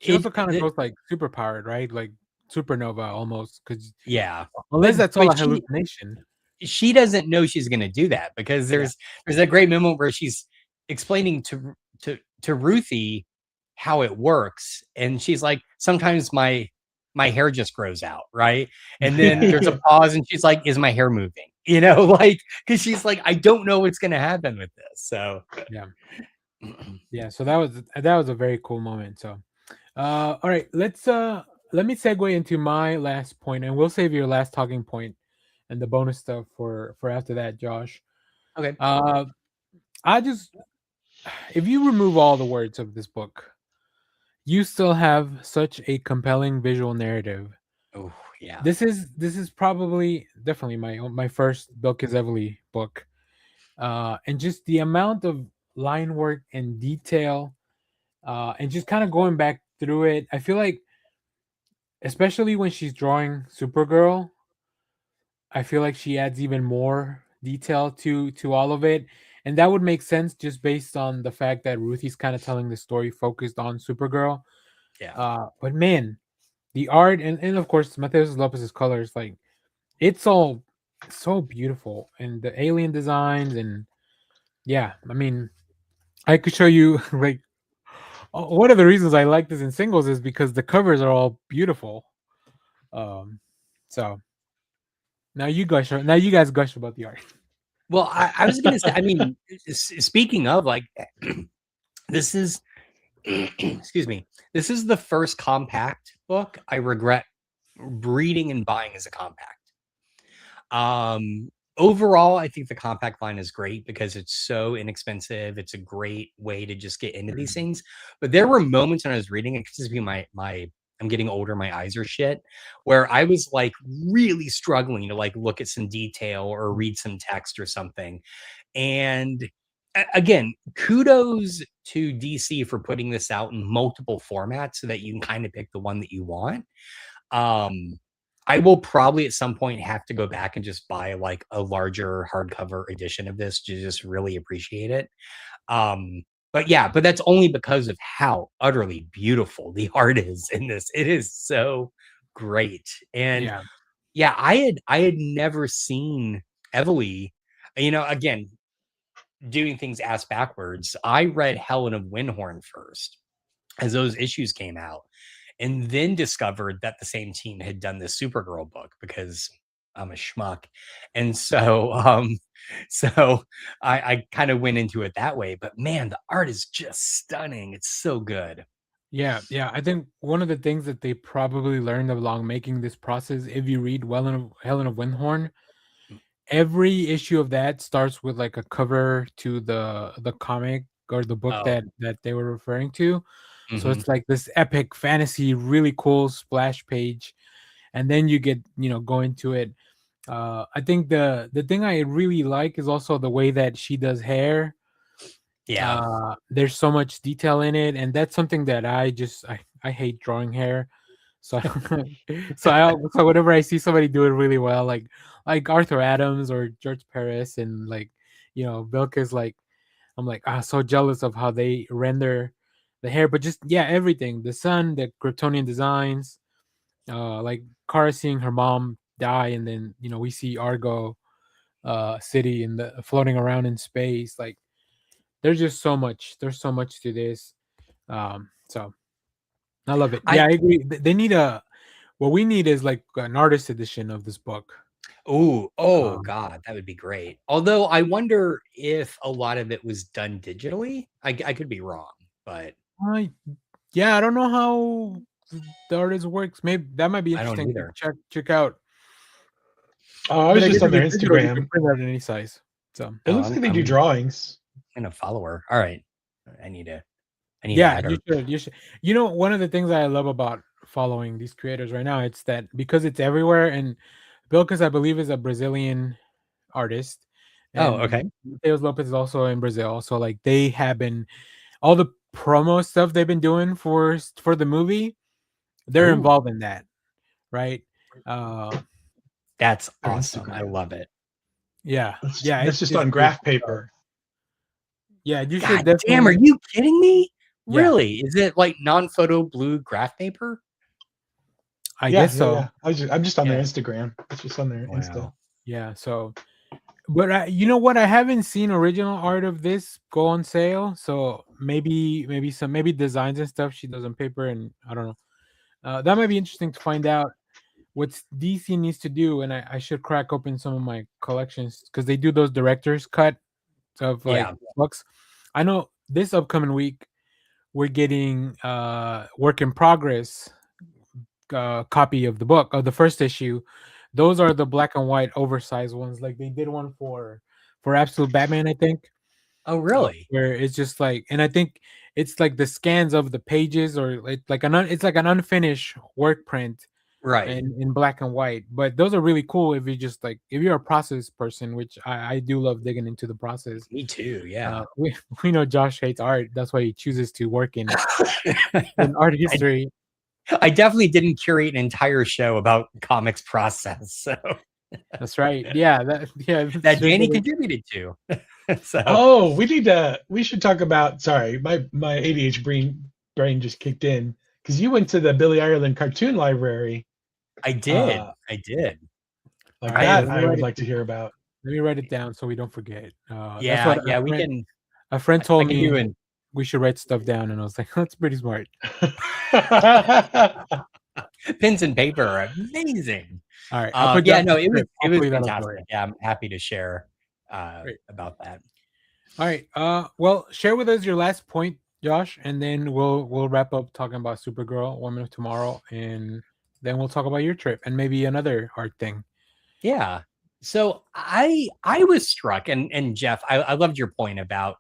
she also kind of goes like super powered, right? Like supernova almost, because yeah. unless that's all but a hallucination. she doesn't know she's going to do that, because there's a great moment where she's explaining to Ruthie how it works, and she's like, sometimes my hair just grows out, right? And then there's a pause and she's like, is my hair moving? You know, like, because she's like, I don't know what's going to happen with this. So Yeah, so that was a very cool moment. So all right, let me segue into my last point, and we'll save your last talking point and the bonus stuff for after that, Josh. Okay. I just, if you remove all the words of this book, you still have such a compelling visual narrative. Oh yeah. This is probably definitely my first Bill Kazevely book. And just the amount of line work and detail, and just kind of going back through it, I feel like, especially when she's drawing Supergirl, I feel like she adds even more detail to all of it, and that would make sense just based on the fact that Ruthie's kind of telling the story focused on Supergirl. But man, the art and of course Mateus Lopez's colors, like, it's all so beautiful, and the alien designs, and yeah, I mean, I could show you like one of the reasons I like this in singles is because the covers are all beautiful. So now you guys gush about the art. Well, I was going to say, I mean, speaking of, like, this is, excuse me, this is the first compact book I regret reading and buying as a compact. Overall, I think the compact line is great because it's so inexpensive. It's a great way to just get into these things. But there were moments when I was reading, it could just be my I'm getting older, my eyes are shit, where I was like really struggling to like look at some detail or read some text or something. And again, kudos to DC for putting this out in multiple formats so that you can kind of pick the one that you want. I will probably at some point have to go back and just buy like a larger hardcover edition of this to just really appreciate it. But that's only because of how utterly beautiful the art is in this. It is so great. And I had never seen Evely, again, doing things ass backwards. I read Helen of Windhorn first as those issues came out, and then discovered that the same team had done this Supergirl book because I'm a schmuck. And so, I kind of went into it that way, but man, the art is just stunning. It's so good. Yeah. I think one of the things that they probably learned along making this process, if you read Helen of Windhorn, every issue of that starts with like a cover to the comic or the book that they were referring to. So it's like this epic fantasy, really cool splash page, and then you get go into it. I think the thing I really like is also the way that she does hair. There's so much detail in it, and that's something that I hate drawing hair. So, so whenever I see somebody do it really well, like Arthur Adams or George Perez, and like, Bilka's like, I'm like, so jealous of how they render the hair, but just everything, the sun, the Kryptonian designs, like Kara seeing her mom die, and then we see Argo city in the floating around in space. Like, there's just so much. There's so much to this. So I love it. Yeah, I agree. They need what we need is like an artist edition of this book. God, that would be great. Although I wonder if a lot of it was done digitally. I could be wrong, but yeah, I don't know how the artist works. Maybe that might be I don't interesting either. to check out. Oh, I was just on their digital, you Instagram. can print out in any size. So It looks like they do drawings. I'm a follower. All right, I need to. Yeah, you should. One of the things that I love about following these creators right now, it's that because it's everywhere, and Bilkis, I believe, is a Brazilian artist. Oh, And okay. Mateus Lopez is also in Brazil. So like they have been, all the promo stuff they've been doing for the movie, they're involved in that, right? That's awesome. I love it. Yeah, That's just on graph paper. Yeah, you God should definitely. Damn, are you kidding me? Yeah. Really? Is it like non-photo blue graph paper? I guess so. Yeah. I'm just on their Instagram. It's just on their Insta. Yeah. So, but you know what? I haven't seen original art of this go on sale. So maybe designs and stuff she does on paper, and I don't know. That might be interesting to find out what DC needs to do, and I should crack open some of my collections because they do those director's cut of books. I know this upcoming week we're getting work in progress copy of the book of the first issue. Those are the black and white oversized ones. Like they did one for Absolute Batman, I think. Oh, really? Where it's just like, and I think it's like the scans of the pages, or it's like an unfinished work print, right? And in black and white. But those are really cool if you just like, if you're a process person, which I do love digging into the process. Me too. Yeah. We know Josh hates art. That's why he chooses to work in art history. I definitely didn't curate an entire show about comics process. So that's right. Yeah, that Danny contributed to. So we should talk about. Sorry, my ADHD brain just kicked in because you went to the Billy Ireland cartoon library. I did. Like that, I would like to hear about. Let me write it down so we don't forget. We can. A friend told me we should write stuff down, and I was like, that's pretty smart. Pens and paper are amazing. All right. It was fantastic. Yeah, I'm happy to share about that. All right. Well, share with us your last point, Josh, and then we'll wrap up talking about Supergirl, Woman of Tomorrow, and then we'll talk about your trip and maybe another art thing. Yeah. So I was struck, and Jeff, I loved your point about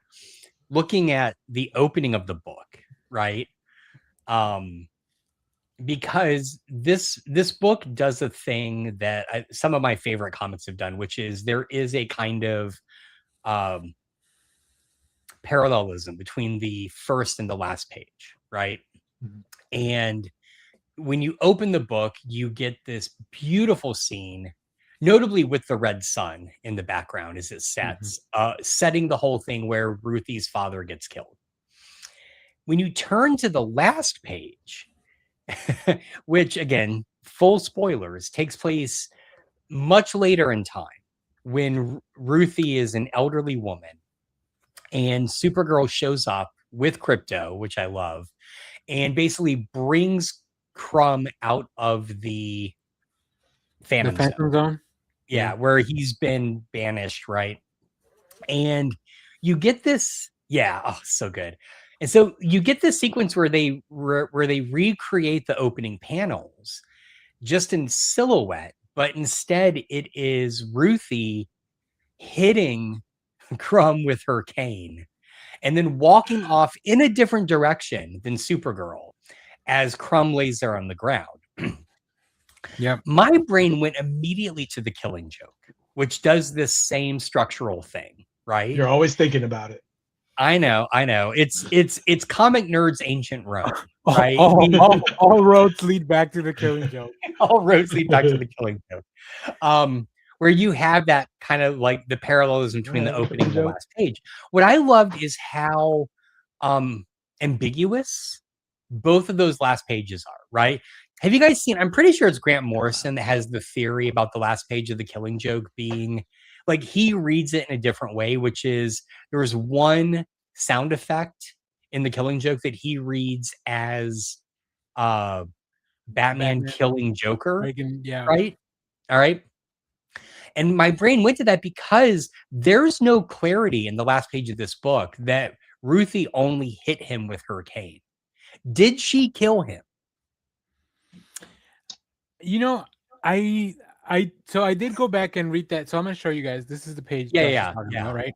looking at the opening of the book, right? Because this book does a thing that some of my favorite comics have done, which is there is a kind of parallelism between the first and the last page, right? Mm-hmm. And when you open the book, you get this beautiful scene, notably with the red sun in the background as it sets, setting the whole thing where Ruthie's father gets killed. When you turn to the last page, which again, full spoilers, takes place much later in time when Ruthie is an elderly woman and Supergirl shows up with Crypto, which I love, and basically brings Crumb out of the Phantom Zone. Yeah, where he's been banished, right? And you get this, so good. And so you get this sequence where they recreate the opening panels just in silhouette, but instead it is Ruthie hitting Crumb with her cane and then walking off in a different direction than Supergirl as Crumb lays there on the ground. Yeah, my brain went immediately to the Killing Joke, which does this same structural thing, right? You're always thinking about it. I know. It's comic nerds ancient Rome, right? All roads lead back to the Killing Joke. All roads lead back to the Killing Joke. Where you have that kind of like the parallelism between the opening and the last page. What I loved is how ambiguous both of those last pages are, right? Have you guys seen, I'm pretty sure it's Grant Morrison that has the theory about the last page of the Killing Joke being like, he reads it in a different way, which is there was one sound effect in the Killing Joke that he reads as Batman killing Joker. Right? All right. And my brain went to that because there's no clarity in the last page of this book that Ruthie only hit him with her cane. Did she kill him? You know, I did go back and read that. So I'm going to show you guys. This is the page. Yeah. About, right.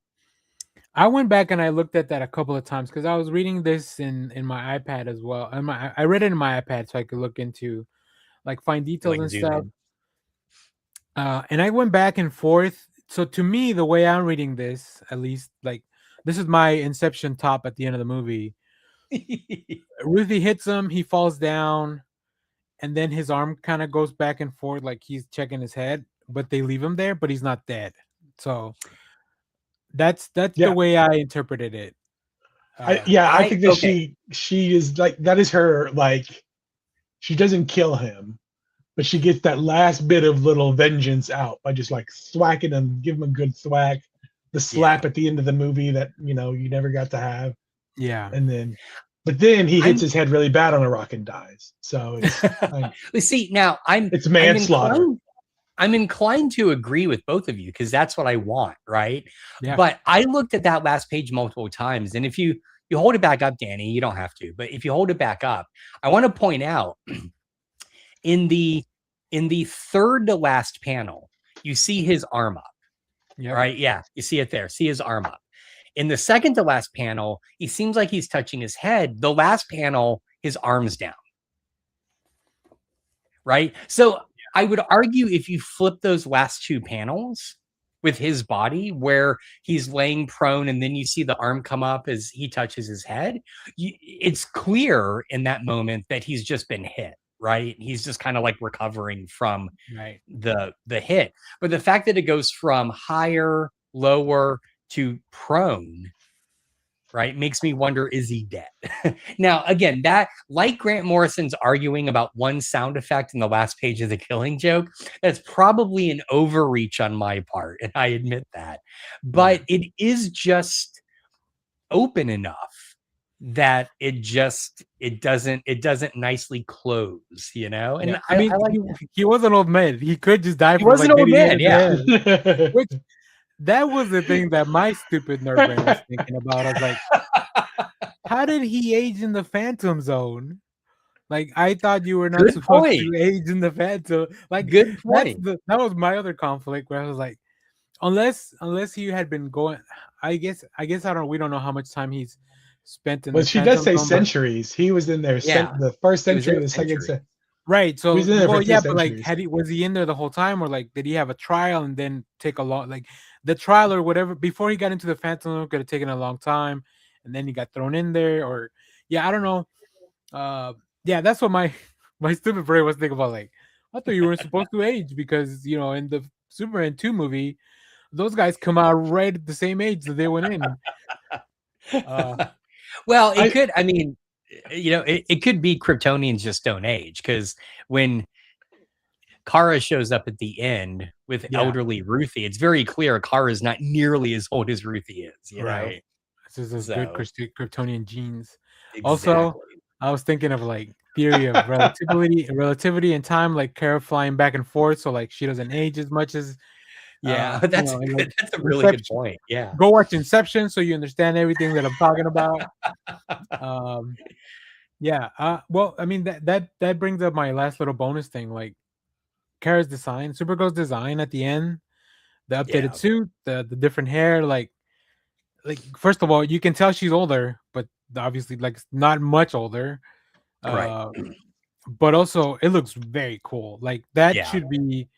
I went back and I looked at that a couple of times because I was reading this in my iPad as well. And I read it in my iPad so I could look into, like, find details and stuff. And I went back and forth. So to me, the way I'm reading this, at least, like, this is my Inception top at the end of the movie. Ruthie hits him, he falls down, and then his arm kind of goes back and forth like he's checking his head, but they leave him there, but he's not dead. So that's the way I interpreted it. I think that she is like, that is her, like, she doesn't kill him, but she gets that last bit of little vengeance out by just like thwacking him, give him a good thwack, the slap at the end of the movie that, you know, you never got to have. Yeah. And then, but then he hits his head really bad on a rock and dies. So it's, see, now it's manslaughter. I'm inclined to agree with both of you because that's what I want, right? Yeah. But I looked at that last page multiple times, and if you hold it back up, Danny, you don't have to, but if you hold it back up, I want to point out in the third to last panel, you see his arm up. Yeah. Right? Yeah, you see it there. See his arm up. In the second to last panel, he seems like he's touching his head. The last panel, his arm's down. Right? So I would argue if you flip those last two panels with his body where he's laying prone and then you see the arm come up as he touches his head, it's clear in that moment that he's just been hit. Right? He's just kind of like recovering from the hit. But the fact that it goes from higher, lower to prone, right, makes me wonder, is he dead? Now, again, that, like Grant Morrison's arguing about one sound effect in the last page of the Killing Joke, that's probably an overreach on my part, and I admit that. But it is just open enough that it doesn't nicely close, you know. And I mean, he was an old man. He could just die. He was an old man, yeah. Which, that was the thing that my stupid nerd brain was thinking about. I was like, how did he age in the Phantom Zone? Like, I thought you were not supposed to age in the Phantom. Like, good point. That was my other conflict where I was like, unless he had been going, I guess I don't know. We don't know how much time he's spent in. But she does say centuries. He was in there the first century, the second century. Right. So, but like, was he in there the whole time, or like, did he have a trial and then take a long, like, the trial or whatever before he got into the Phantom Zone could have taken a long time, and then he got thrown in there, or I don't know. That's what my stupid brain was thinking about. Like, I thought you weren't supposed to age because, you know, in the Superman 2 movie, those guys come out right at the same age that they went in. Well, it could. I mean, you know, it could be Kryptonians just don't age, because when Kara shows up at the end with elderly Ruthie, it's very clear Kara is not nearly as old as Ruthie is. You know? This is good Kryptonian genes. Exactly. Also, I was thinking of like theory of relativity and time, like Kara flying back and forth, so like she doesn't age as much as. That's a really good point. Yeah, go watch Inception so you understand everything that I'm talking about. Well, I mean, that brings up my last little bonus thing, like Kara's design, Supergirl's design at the end, the updated suit, the different hair, like first of all, you can tell she's older, but obviously like not much older. Right. But also it looks very cool. Like that should be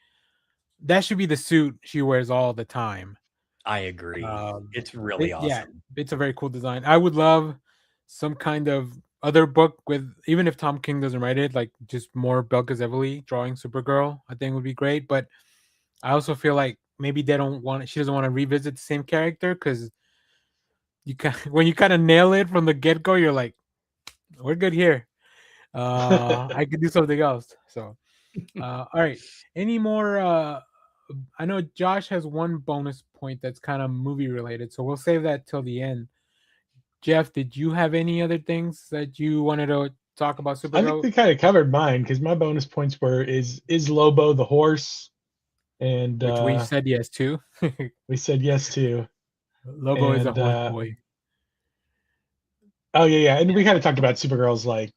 the suit she wears all the time. I agree. It's really awesome. Yeah, it's a very cool design. I would love some kind of other book with, even if Tom King doesn't write it, like just more Belka Zeppeli drawing Supergirl. I think would be great. But I also feel like maybe they don't want. She doesn't want to revisit the same character because you can when you kind of nail it from the get go, you're like, we're good here. I could do something else. So, all right. Any more? I know Josh has one bonus point that's kind of movie related, so we'll save that till the end. Jeff, did you have any other things that you wanted to talk about I think Supergirl? we kind of covered mine because my bonus points were is Lobo the horse, and Which we said yes to. we said yes to. Lobo is a horse boy. Oh yeah, and we kind of talked about Supergirl's like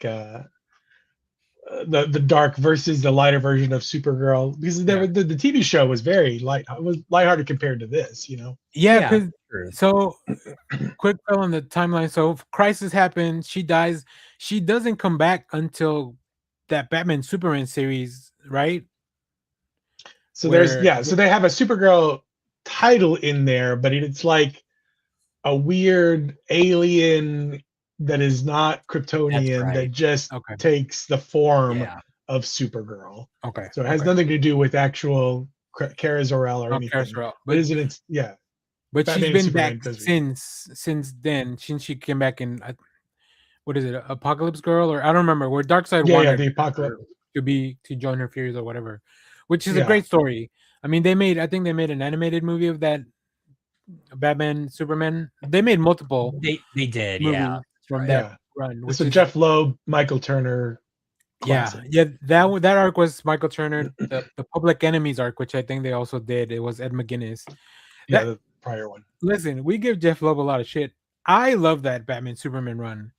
the dark versus the lighter version of Supergirl because the TV show was very lighthearted compared to this, you know. Yeah, because so quick fill on the timeline. So crisis happens, she dies. She doesn't come back until that Batman Superman series, right? So so they have a Supergirl title in there, but it's like a weird alien that is not Kryptonian that just takes the form of Supergirl. Okay. So it has nothing to do with actual Kara Zor-El or anything. But isn't it? Yeah. But Batman she's been Superman back since then, since she came back in. What is it? Apocalypse Girl, or I don't remember. Where Darkseid wanted the Apocalypse to join her Furies or whatever, which is a great story. I mean, I think they made an animated movie of that Batman Superman. They made multiple. They did, from that run. Which is Jeff Loeb, Michael Turner. Classic. Yeah. That arc was Michael Turner. The Public Enemies arc, which I think they also did, it was Ed McGuinness. The prior one. Listen, we give Jeff Loeb a lot of shit. I love that Batman Superman run.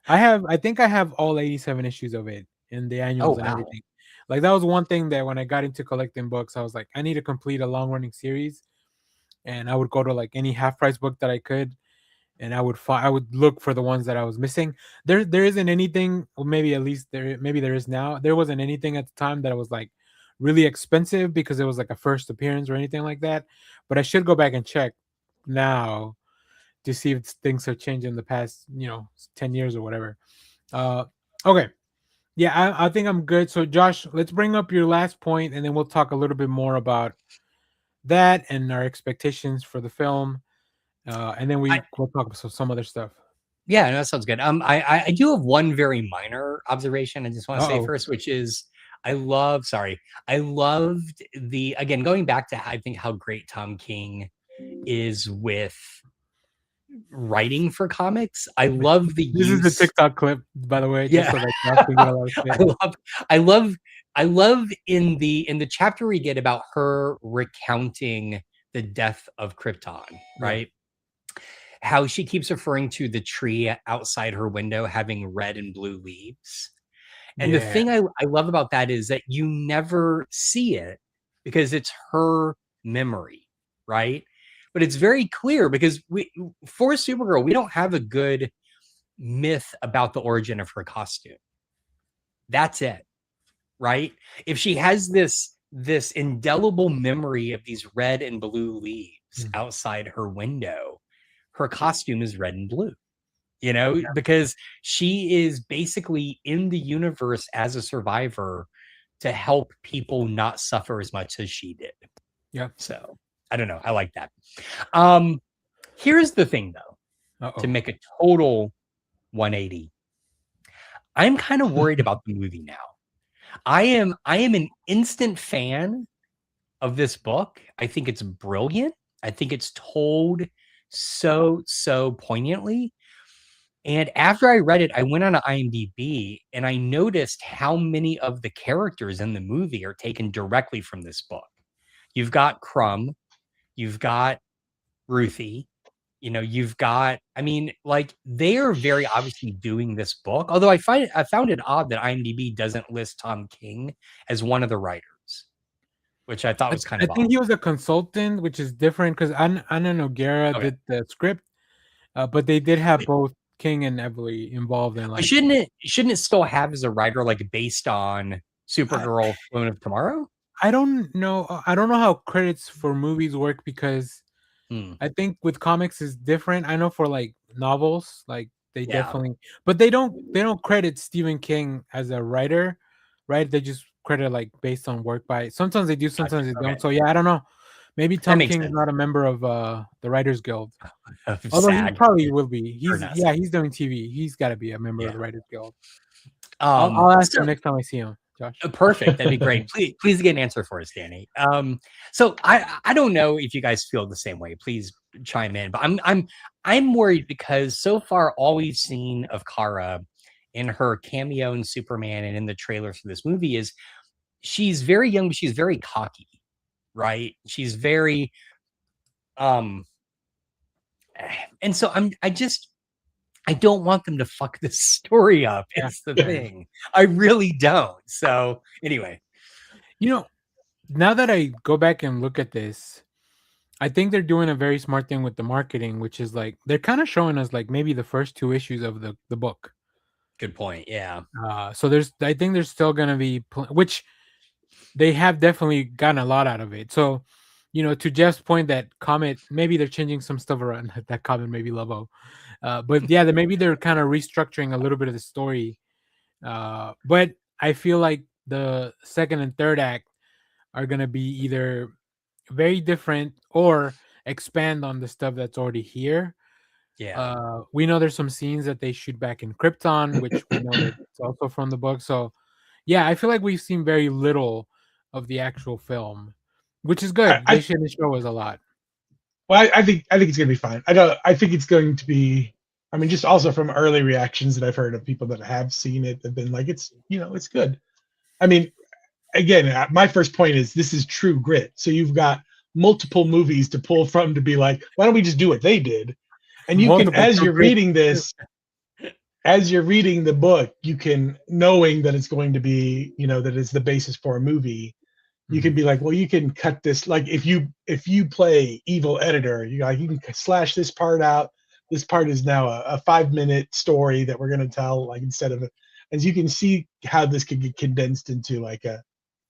I think I have all 87 issues of it in the annuals and everything. Like that was one thing that when I got into collecting books, I was like, I need to complete a long running series. And I would go to like any half price book that I could, and I would look for the ones that I was missing. There isn't anything, or maybe at least there is now. There wasn't anything at the time that was like really expensive because it was like a first appearance or anything like that. But I should go back and check now to see if things have changed in the past, 10 years or whatever. Okay. Yeah, I think I'm good. So Josh, let's bring up your last point and then we'll talk a little bit more about that and our expectations for the film. And then we'll talk about some other stuff. Yeah, no, that sounds good. I do have one very minor observation I just want to say first, which is I loved again, going back to I think how great Tom King is with writing for comics. I love the this is the TikTok clip, by the way. Yeah. I love in the chapter we get about her recounting the death of Krypton, right? How she keeps referring to the tree outside her window having red and blue leaves. And the thing I love about that is that you never see it because it's her memory, right? But it's very clear because for Supergirl, we don't have a good myth about the origin of her costume. That's it, right? If she has this indelible memory of these red and blue leaves outside her window, her costume is red and blue, because she is basically in the universe as a survivor to help people not suffer as much as she did. Yeah. So I don't know. I like that. Here's the thing though, to make a total 180. I'm kind of worried about the movie now. I am an instant fan of this book. I think it's brilliant. I think it's told so poignantly. And after I read it, I went on to IMDb and I noticed how many of the characters in the movie are taken directly from this book. You've got Crumb, you've got Ruthie, you've got, they are very obviously doing this book. Although I found it odd that IMDb doesn't list Tom King as one of the writers, which I thought was kind of odd. I think he was a consultant, which is different because Anna Noguera did the script, but they did have both King and Evely involved in. Like, shouldn't it still have as a writer based on Supergirl, Woman of Tomorrow? I don't know. I don't know how credits for movies work because I think with comics is different. I know for like novels, like they Yeah. definitely, but they don't credit Stephen King as a writer, right? They just credit like based on work by. Sometimes they do, sometimes they don't. Okay. So yeah, I don't know. Maybe That Tom makes King is sense. not a member of the Writers Guild. Of Although he SAG. probably will be. Or He's not yeah, SAG. he's doing TV. He's got to be a member of Yeah. the Writers Guild. I'll ask him next time I see him, Josh. Perfect. That'd be great. Please get an answer for us, Danny. So I don't know if you guys feel the same way. Please chime in. But I'm worried because so far all we've seen of Kara in her cameo in Superman and in the trailers for this movie is she's very young, but she's very cocky, right? She's very and so I don't want them to fuck this story up. It's the thing. I really don't. So anyway. Now that I go back and look at this, I think they're doing a very smart thing with the marketing, which is like they're kind of showing us like maybe the first 2 issues of the book. Good point. Yeah. So I think there's still gonna be which they have definitely gotten a lot out of it. So, to Jeff's point that Comet, maybe they're changing some stuff around that Comet maybe Lovo. But yeah, maybe they're kind of restructuring a little bit of the story. But I feel like the second and third act are gonna be either very different or expand on the stuff that's already here. Yeah. We know there's some scenes that they shoot back in Krypton, which we know that's also from the book. So yeah, I feel like we've seen very little of the actual film, which is good. They should show us a lot. Well, I think it's gonna be fine. I think it's going to be. I mean, just also from early reactions that I've heard of people that have seen it have been like, it's it's good. I mean, again, my first point is this is true grit. So you've got multiple movies to pull from to be like, why don't we just do what they did? And you can, as you're reading this, as you're reading the book, you can, knowing that it's going to be, that it's the basis for a movie, you can be like, well, you can cut this. Like if you play evil editor, you can slash this part out. This part is now a 5-minute story that we're going to tell, like instead of as you can see how this could get condensed into like a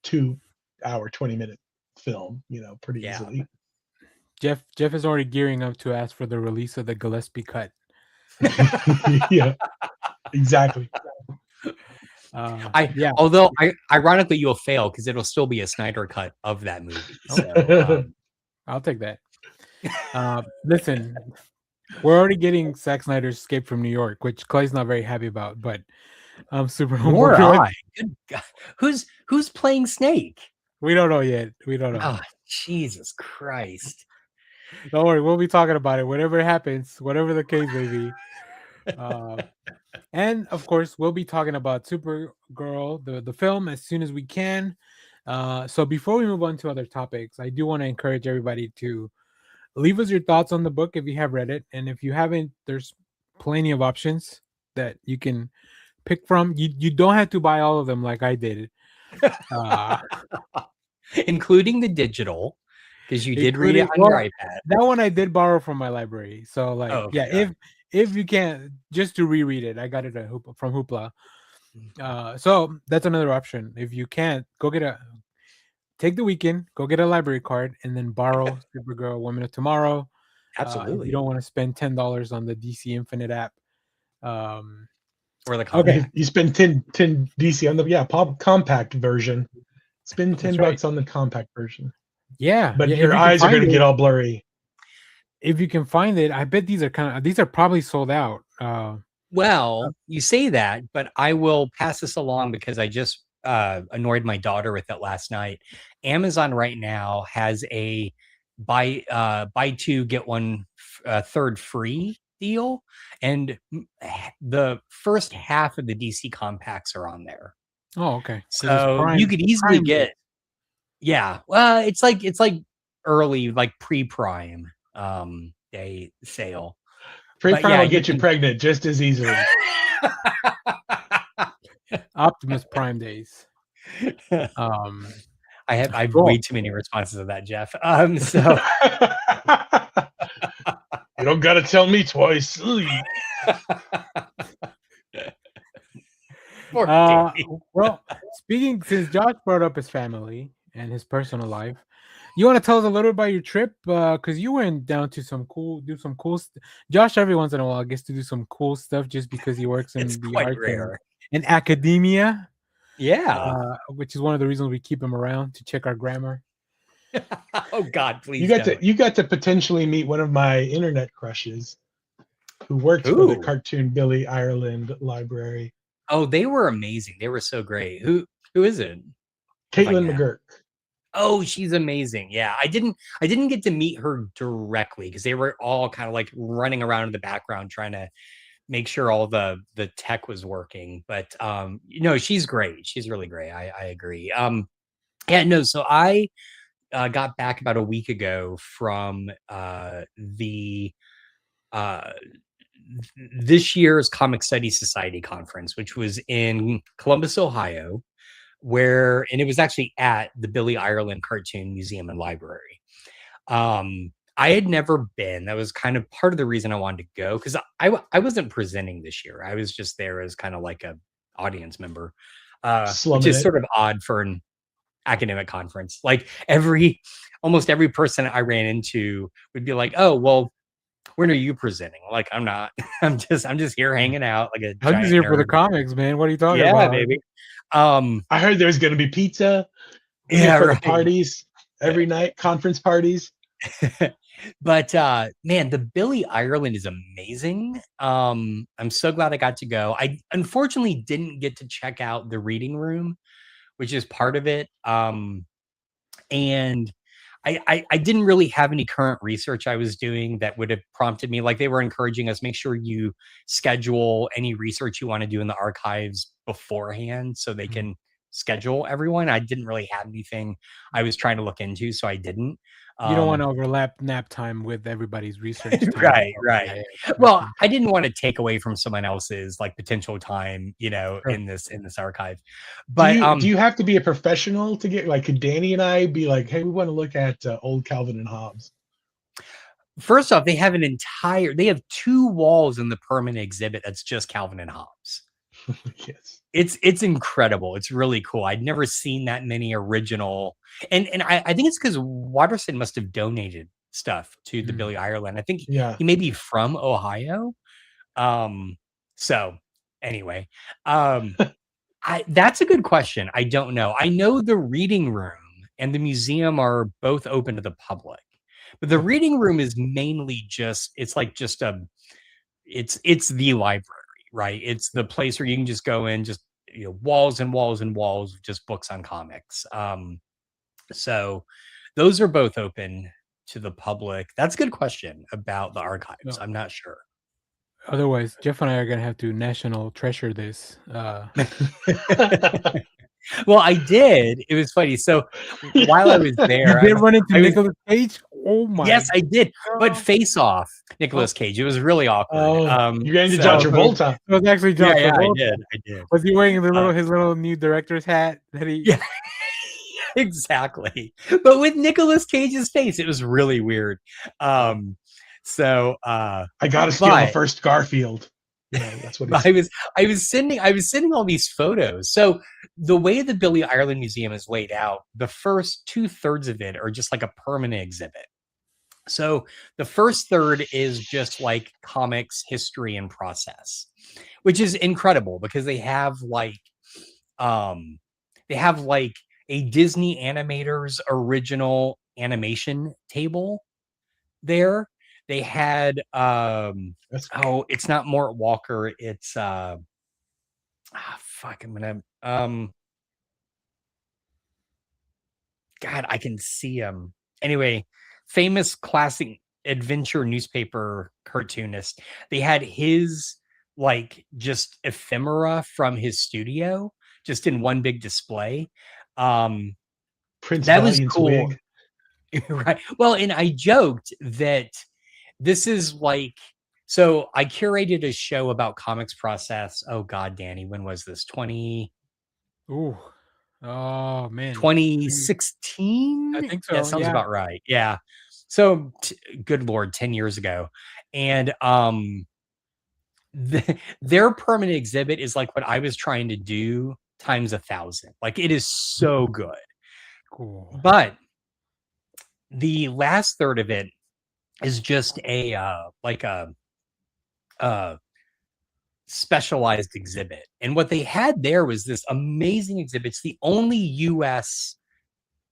2-hour, 20-minute film, pretty easily. Jeff is already gearing up to ask for the release of the Gillespie cut. Yeah, exactly. Although ironically you'll fail because it'll still be a Snyder cut of that movie. So I'll take that. Listen, we're already getting Zack Snyder's Escape from New York, which Clay's not very happy about, but I'm super Nor I. Good God. Who's playing Snake? We don't know yet. We don't know. Oh, Jesus Christ. Don't worry, we'll be talking about it. Whatever happens, whatever the case may be. And of course, we'll be talking about Supergirl, the film, as soon as we can. So before we move on to other topics, I do want to encourage everybody to leave us your thoughts on the book if you have read it. And if you haven't, there's plenty of options that you can pick from. You don't have to buy all of them like I did. Including the digital, because you did read it on your iPad. That one I did borrow from my library. So like, if you can't, just to reread it, I got it from Hoopla. So that's another option. If you can't, take the weekend, go get a library card, and then borrow Supergirl 1 Minute Tomorrow. Absolutely. If you don't want to spend $10 on the DC Infinite app. Or the compact. You spend 10 DC on the compact version. Spend $10 on the compact version. Yeah, but your eyes are going to get all blurry. If you can find it, I bet these are probably sold out. Well, you say that, but I will pass this along because I just annoyed my daughter with it last night. Amazon right now has a buy 2 get 1 third free deal, and the first half of the DC compacts are on there. Oh, okay. So you could easily get. Yeah, well, it's like early, like pre-Prime day sale. Pre-Prime will get you pregnant just as easily. Optimus Prime days. I have way too many responses to that, Jeff. So you don't gotta tell me twice. Well, since Josh brought up his family and his personal life, You want to tell us a little about your trip? Because you went down to some cool, Josh, every once in a while, gets to do some cool stuff just because he works in It's the quite arts rare. and academia. Yeah. Which is one of the reasons we keep him around to check our grammar. Oh God, please. You got to potentially meet one of my internet crushes, who worked for the cartoon Billy Ireland library. Oh, they were amazing. They were so great. Who is it? Caitlin McGurk. Oh, she's amazing. Yeah, I didn't get to meet her directly because they were all kind of like running around in the background trying to make sure all the tech was working. But she's great. She's really great. I agree. Yeah, no. So I got back about a week ago from the this year's Comic Studies Society conference, which was in Columbus, Ohio, and it was actually at the Billy Ireland Cartoon Museum and Library. I had never been. That was kind of part of the reason I wanted to go, because I wasn't presenting this year. I was just there as kind of like a audience member, which is sort of odd for an academic conference. Like almost every person I ran into would be like, "Oh, well, when are you presenting?" Like, I'm not. I'm just here hanging out like a I'm just here for the comics, man. What are you talking about? Yeah, baby. I heard there's going to be pizza. For the parties every night, conference parties. But man, the Billy Ireland is amazing. I'm so glad I got to go. I unfortunately didn't get to check out the reading room, which is part of it. And I didn't really have any current research I was doing that would have prompted me. Like, they were encouraging us, make sure you schedule any research you want to do in the archives beforehand so they can schedule everyone. I didn't really have anything I was trying to look into, so I didn't. You don't want to overlap nap time with everybody's research time. Right. Yeah. Well, I didn't want to take away from someone else's like potential time, sure, in this archive. But do you have to be a professional to get, like, could Danny and I be like, hey, we want to look at old Calvin and Hobbes? First off, they have 2 walls in the permanent exhibit that's just Calvin and Hobbes. Yes. It's incredible. It's really cool. I'd never seen that many original, and I think it's because Watterson must have donated stuff to the Billy Ireland. I think he may be from Ohio. So anyway, that's a good question. I don't know. I know the reading room and the museum are both open to the public, but the reading room is mainly it's the library. Right. It's the place where you can just go in, just, walls and walls and walls of just books on comics. So those are both open to the public. That's a good question about the archives. No. I'm not sure. Otherwise, Jeff and I are going to have to national treasure this. Well, I did. It was funny. So while I was there, you did run into Nicolas Cage? Oh my! Yes, I did. But Face Off, Nicolas Cage. It was really awkward. You ran into John Travolta. It was actually John Travolta. Yeah, I did. Was he wearing his little new director's hat that he? Yeah, exactly. But with Nicolas Cage's face, it was really weird. So I gotta steal the first Garfield. Yeah, that's what I was sending all these photos. So the way the Billy Ireland Museum is laid out, the first 2/3 of it are just like a permanent exhibit. So the first third is just like comics history and process, which is incredible because they have like a Disney animator's original animation table there. They had it's not Mort Walker, it's I'm gonna God, I can see him. Anyway, famous classic adventure newspaper cartoonist. They had his like just ephemera from his studio just in one big display. Prince that Valiant's was cool. Wig. Right. Well, and I joked that this is like, so I curated a show about comics process. Oh God, Danny, when was this? 2016? I think so. That sounds about right. Yeah. So good Lord, 10 years ago. And their permanent exhibit is like what I was trying to do times 1,000. Like, it is so good. Cool. But the last third of it is just a like a specialized exhibit. And what they had there was this amazing exhibit. It's the only U.S.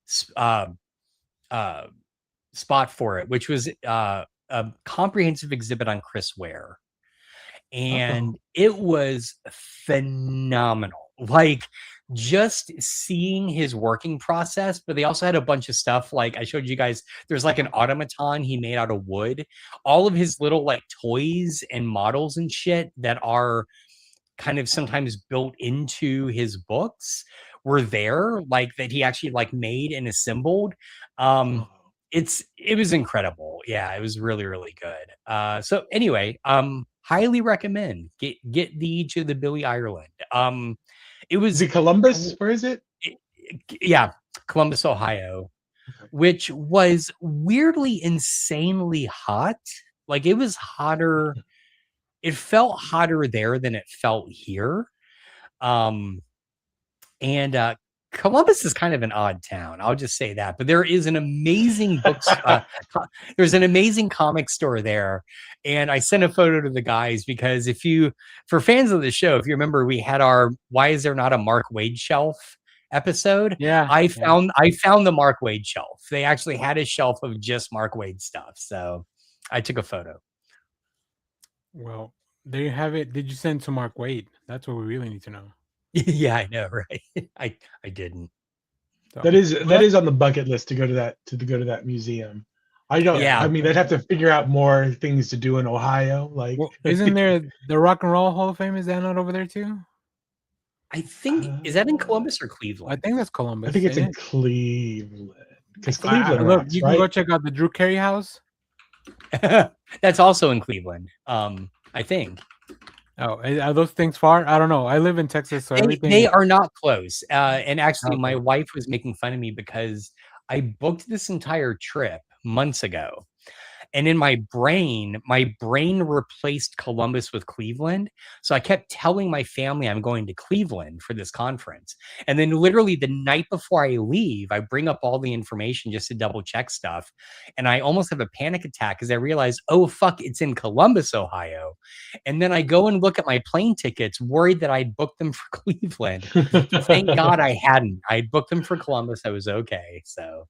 Spot for it, which was a comprehensive exhibit on Chris Ware. And it was phenomenal. Like, just seeing his working process, but they also had a bunch of stuff. Like I showed you guys, there's like an automaton he made out of wood, all of his little like toys and models and shit that are kind of sometimes built into his books were there, like that he actually like made and assembled. It was incredible. Yeah, it was really, really good. So anyway, highly recommend get to the Billy Ireland. Is it Columbus? Where is it? Yeah, Columbus, Ohio, which was weirdly insanely hot. Like it was hotter. It felt hotter there than it felt here. And Columbus is kind of an odd town. I'll just say that. But there is an amazing there's an amazing comic store there. And I sent a photo to the guys because for fans of the show, if you remember, we had our Why Is There Not a Mark Waid Shelf episode. Yeah. I found the Mark Waid shelf. They actually had a shelf of just Mark Waid stuff. So I took a photo. Well, there you have it. Did you send to Mark Waid? That's what we really need to know. Yeah, I know, right? I didn't. So, that is on the bucket list to go to that museum. I don't. Yeah. I mean, I'd have to figure out more things to do in Ohio. Like, isn't there the Rock and Roll Hall of Fame? Is that not over there too? I think is that in Columbus or Cleveland? I think that's Columbus. I think it's in Cleveland. Because Cleveland, look, rocks, you can right? go check out the Drew Carey House. That's also in Cleveland. I think. Oh, are those things far? I don't know. I live in Texas, so They are not close. And actually, my wife was making fun of me because I booked this entire trip months ago. And in my brain replaced Columbus with Cleveland. So I kept telling my family I'm going to Cleveland for this conference. And then literally the night before I leave, I bring up all the information just to double check stuff. And I almost have a panic attack because I realize, oh, fuck, it's in Columbus, Ohio. And then I go and look at my plane tickets, worried that I'd booked them for Cleveland. Thank God I hadn't. I booked them for Columbus. I was okay. So,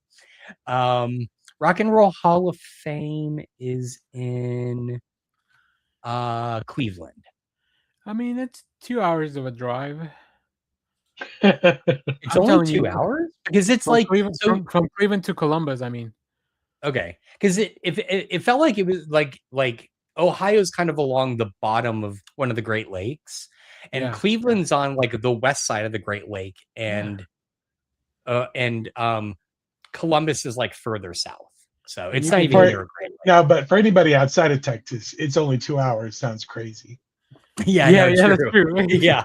Rock and Roll Hall of Fame is in Cleveland. I mean, it's 2 hours of a drive. It's only 2 hours? Because it's like from Cleveland to Columbus, I mean. Okay. Because it felt like it was like Ohio's kind of along the bottom of one of the Great Lakes. And Cleveland's on like the west side of the Great Lake. And Columbus is like further south. So it's not even near a Great Lake. No, but for anybody outside of Texas, it's only 2 hours. Sounds crazy. Yeah, that's true. Yeah,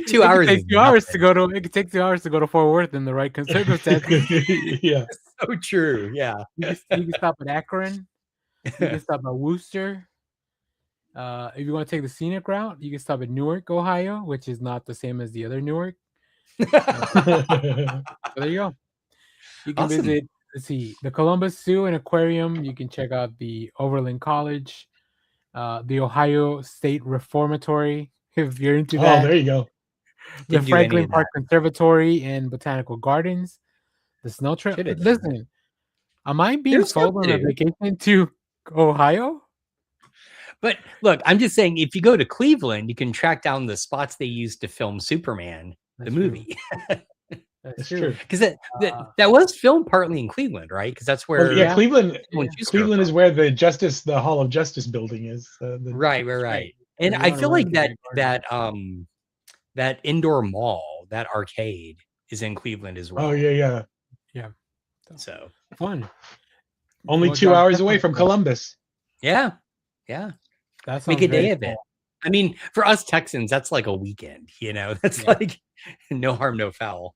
2 hours. It could take 2 hours to go to. It could take 2 hours to go to Fort Worth in the right circumstances. Yeah, so true. Yeah, you can stop at Akron. You can stop at Worcester. If you want to take the scenic route, you can stop at Newark, Ohio, which is not the same as the other Newark. So there you go. You can visit. Let's see, the Columbus Zoo and Aquarium. You can check out the Overland College, the Ohio State Reformatory, if you're into that. Oh, there you go. The Franklin Park Conservatory and Botanical Gardens. The Snow Trail. Listen, am I being sold on a vacation to Ohio? But look, I'm just saying, if you go to Cleveland, you can track down the spots they used to film Superman, the movie. That's true. Because that was filmed partly in Cleveland, right? Because that's where Cleveland is where the Hall of Justice building is. Right. And I feel like that indoor mall, that arcade, is in Cleveland as well. Oh yeah. So fun. Only 2 hours away from Columbus. Yeah. That's make a day of it. I mean, for us Texans, that's like a weekend, that's like no harm, no foul.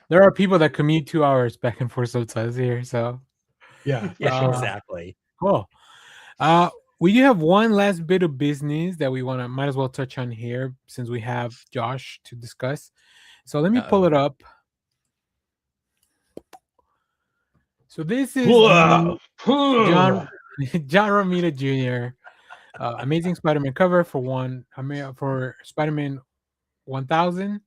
There are people that commute 2 hours back and forth sometimes here. So yeah, exactly. Cool. We do have one last bit of business that we might as well touch on here since we have Josh to discuss. So let me pull it up. So this is the John John Romita Jr. Amazing Spider-Man cover for Spider-Man 1000,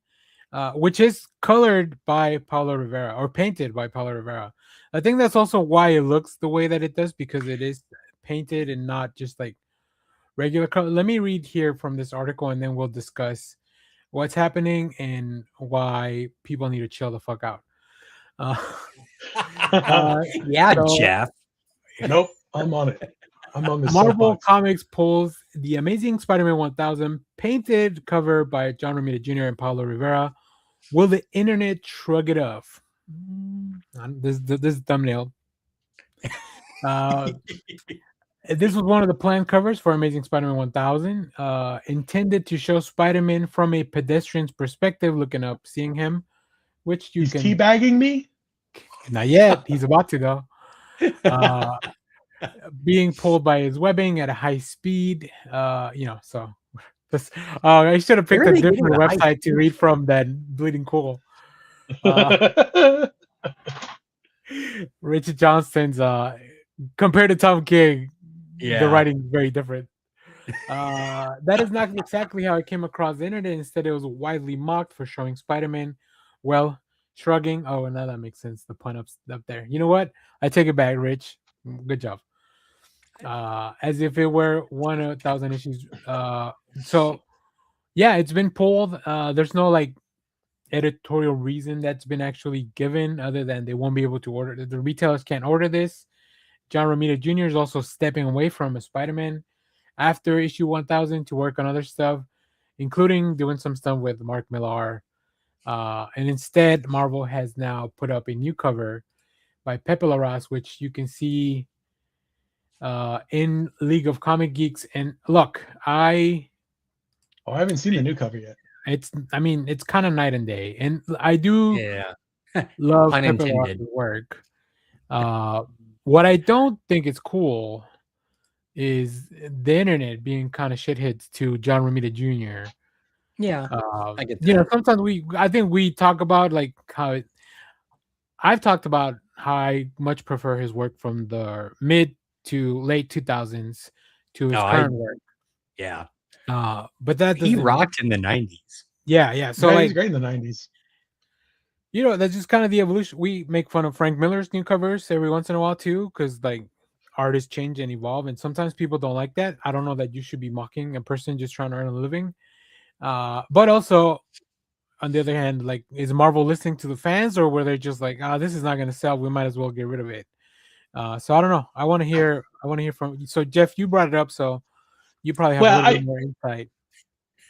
which is colored by Paulo Rivera or painted by Paulo Rivera. I think that's also why it looks the way that it does, because it is painted and not just like regular color. Let me read here from this article, and then we'll discuss what's happening and why people need to chill the fuck out. Yeah, so- Jeff. Nope, I'm on it. I'm on the Marvel soapbox. Comics pulls the Amazing Spider-Man 1000 painted cover by John Romita Jr. and Paulo Rivera. Will the internet shrug it off? This thumbnail. This was one of the planned covers for Amazing Spider-Man 1000, intended to show Spider-Man from a pedestrian's perspective, looking up, seeing him, which you He's can. teabagging me? Not yet. He's about to though. Being pulled by his webbing at a high speed. So this, I should have picked Where are a they getting different the high website to read from than Bleeding Cool. Richard Johnston's compared to Tom King, the writing is very different. That is not exactly how it came across the internet. Instead, it was widely mocked for showing Spider-Man, well, shrugging. Oh, now that makes sense. The pun up there. You know what? I take it back, Rich. Good job. As if it were 1,000 issues. So yeah, it's been pulled. There's no like editorial reason that's been actually given other than they won't be able to order. The retailers can't order this. John Romita Jr. is also stepping away from a Spider-Man after issue 1000 to work on other stuff, including doing some stuff with Mark Millar. And instead, Marvel has now put up a new cover by Pepe Larraz, which you can see in League of Comic Geeks. And look, I haven't seen the new cover yet. It's kind of night and day, and I do love Pun Pepe intended. Larraz's work. What I don't think is cool is the internet being kind of shitheads to John Romita Jr. Yeah, I get that. Sometimes I think we talk about like how I've talked about how I much prefer his work from the mid to late 2000s to his current work. Yeah. But that he rocked in the 90s. Yeah. So he's great in the 90s. That's just kind of the evolution. We make fun of Frank Miller's new covers every once in a while too, because like artists change and evolve, and sometimes people don't like that. I don't know that you should be mocking a person just trying to earn a living. But also, on the other hand, like, is Marvel listening to the fans, or were they just like, this is not going to sell, we might as well get rid of it? So I don't know. I want to hear from you. So Jeff, you brought it up, so you probably have a little bit more insight.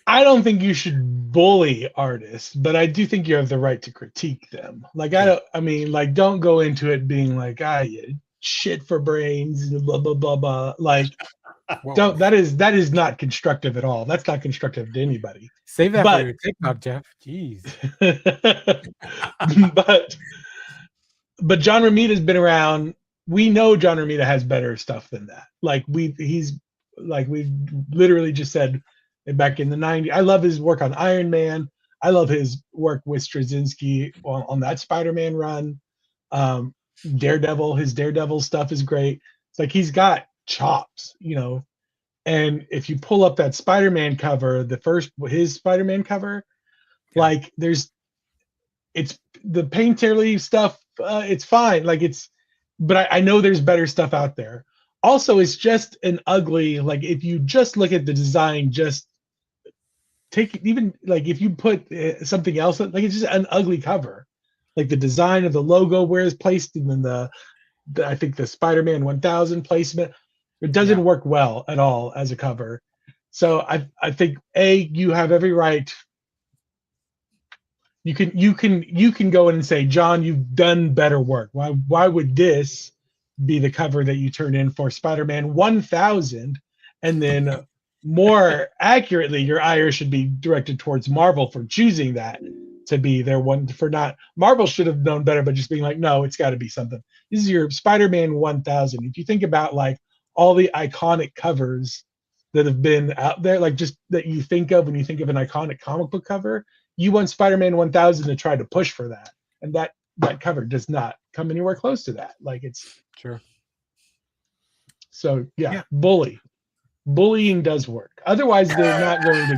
I don't think you should bully artists, but I do think you have the right to critique them. Like, don't go into it being like, you shit for brains, blah blah blah blah. Like, don't. That is not constructive at all. That's not constructive to anybody. Save that for your TikTok, Jeff. Jeez. but John Romita's been around. We know John Romita has better stuff than that. Like we literally just said back in the 90s. I love his work on Iron Man. I love his work with Straczynski on that Spider-Man run. Daredevil, his Daredevil stuff is great. It's like he's got chops, And if you pull up that Spider-Man cover, his Spider-Man cover, like it's the painterly stuff. It's fine. But I know there's better stuff out there. Also, it's just an ugly, like if you just look at the design, just take even like if you put something else, like it's just an ugly cover. Like the design of the logo where it's placed, and then I think the Spider-Man 1000 placement, it doesn't work well at all as a cover. So I think you have every right. You can go in and say, John, you've done better work. Why would this be the cover that you turn in for Spider-Man 1000? And then more accurately, your ire should be directed towards Marvel for choosing that to be their one for not. Marvel should have known better, but just being like, no, it's got to be something. This is your Spider-Man 1000. If you think about like all the iconic covers that have been out there, like just that you think of when you think of an iconic comic book cover, you want Spider-Man 1000 to try to push for that, and that cover does not come anywhere close to that. Like it's Sure. So bullying does work. Otherwise, they're not going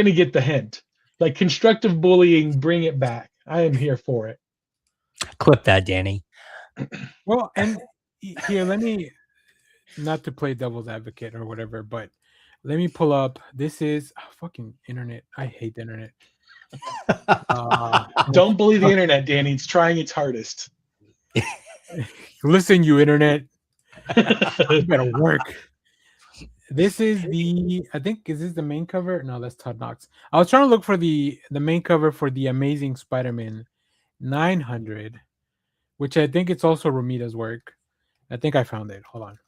to get the hint. Like constructive bullying, bring it back. I am here for it. Clip that, Danny. Well, and here, let me, not to play devil's advocate or whatever, but let me pull up. This is fucking internet. I hate the internet. Don't believe the internet, Danny. It's trying its hardest. Listen, you internet. You better work. This is I think, is this the main cover? No, that's Todd Knox. I was trying to look for the main cover for the Amazing Spider-Man 900, which I think it's also Romita's work. I think I found it. Hold on.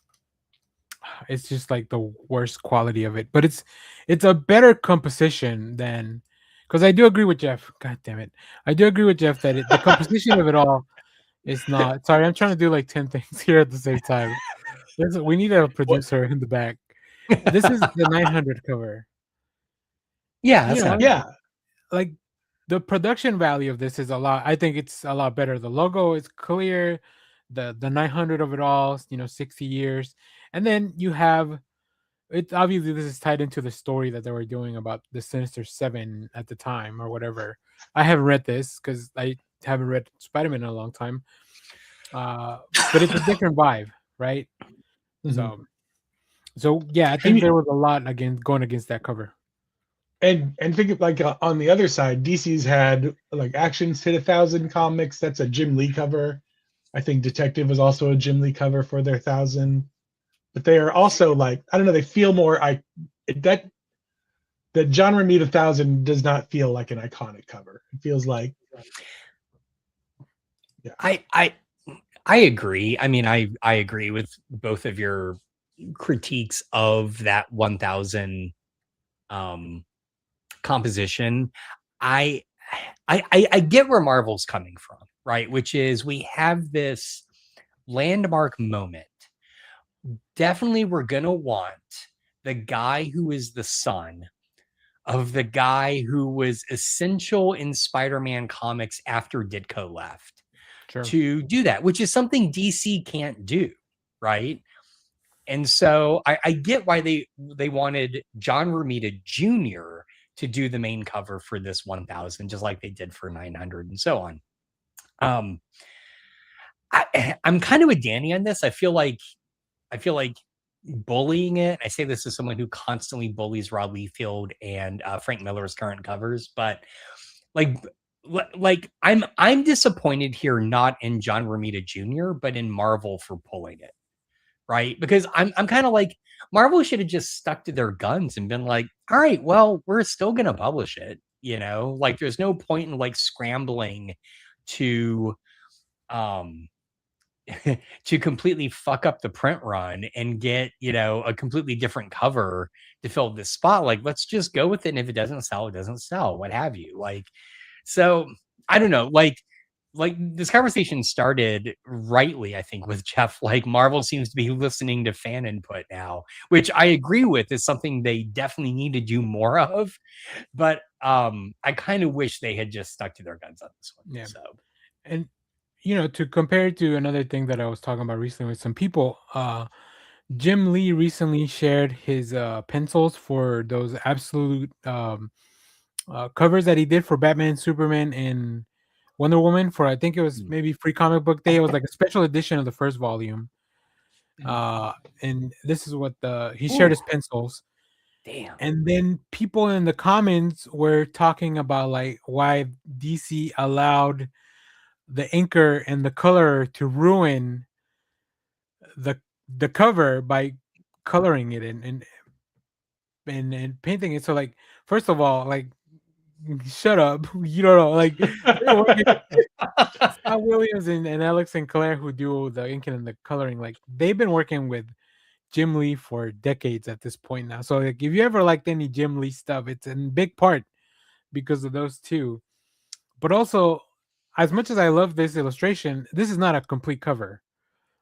It's just like the worst quality of it, but it's a better composition than, because I do agree with Jeff. God damn it. I do agree with Jeff that the composition of it all is not. Sorry, I'm trying to do like 10 things here at the same time. We need a producer in the back. This is the 900 cover. Yeah, that's like the production value of this is a lot. I think it's a lot better. The logo is clear. The 900 of it all, 60 years. And then you have it. Obviously, this is tied into the story that they were doing about the Sinister Seven at the time or whatever. I haven't read this because I haven't read Spider-Man in a long time. But it's a different vibe, right? Mm-hmm. So yeah, I think there was a lot going against that cover. And think of like on the other side, DC's had like Actions Hit 1,000 comics. That's a Jim Lee cover. I think Detective was also a Jim Lee cover for their 1,000. But they are also like, I don't know, they feel more that John Romita 1,000 does not feel like an iconic cover. It feels like I agree. I mean, I agree with both of your critiques of that 1,000 composition. I get where Marvel's coming from, right? Which is we have this landmark moment. Definitely we're gonna want the guy who is the son of the guy who was essential in Spider-Man comics after Ditko left to do that, which is something DC can't do, right? And so I get why they wanted John Romita Jr. to do the main cover for this 1,000, just like they did for 900 and so on. I'm kind of with Danny on this. I feel like bullying it. I say this as someone who constantly bullies Rod Liefeld and Frank Miller's current covers, but like I'm disappointed here, not in John Romita Jr., but in Marvel for pulling it. Right? Because I'm kind of like, Marvel should have just stuck to their guns and been like, all right, well, we're still going to publish it. Like there's no point in like scrambling to to completely fuck up the print run and get, a completely different cover to fill this spot. Like, let's just go with it. And if it doesn't sell, it doesn't sell, what have you. Like, so I don't know, like this conversation started rightly, I think, with Jeff. Like Marvel seems to be listening to fan input now, which I agree with is something they definitely need to do more of. But I kind of wish they had just stuck to their guns on this one. Yeah. So, and to compare it to another thing that I was talking about recently with some people, Jim Lee recently shared his pencils for those absolute covers that he did for Batman, Superman, and Wonder Woman for, I think it was maybe Free Comic Book Day. It was like a special edition of the first volume. And this is what he shared his pencils. Damn. And then people in the comments were talking about like why DC allowed the inker and the color to ruin the cover by coloring it and painting it. So like, first of all, like, shut up. You don't know, like Scott Williams and Alex Sinclair, who do the inking and the coloring, like they've been working with Jim Lee for decades at this point now. So like, if you ever liked any Jim Lee stuff, it's in big part because of those two. But also, as much as I love this illustration, this is not a complete cover,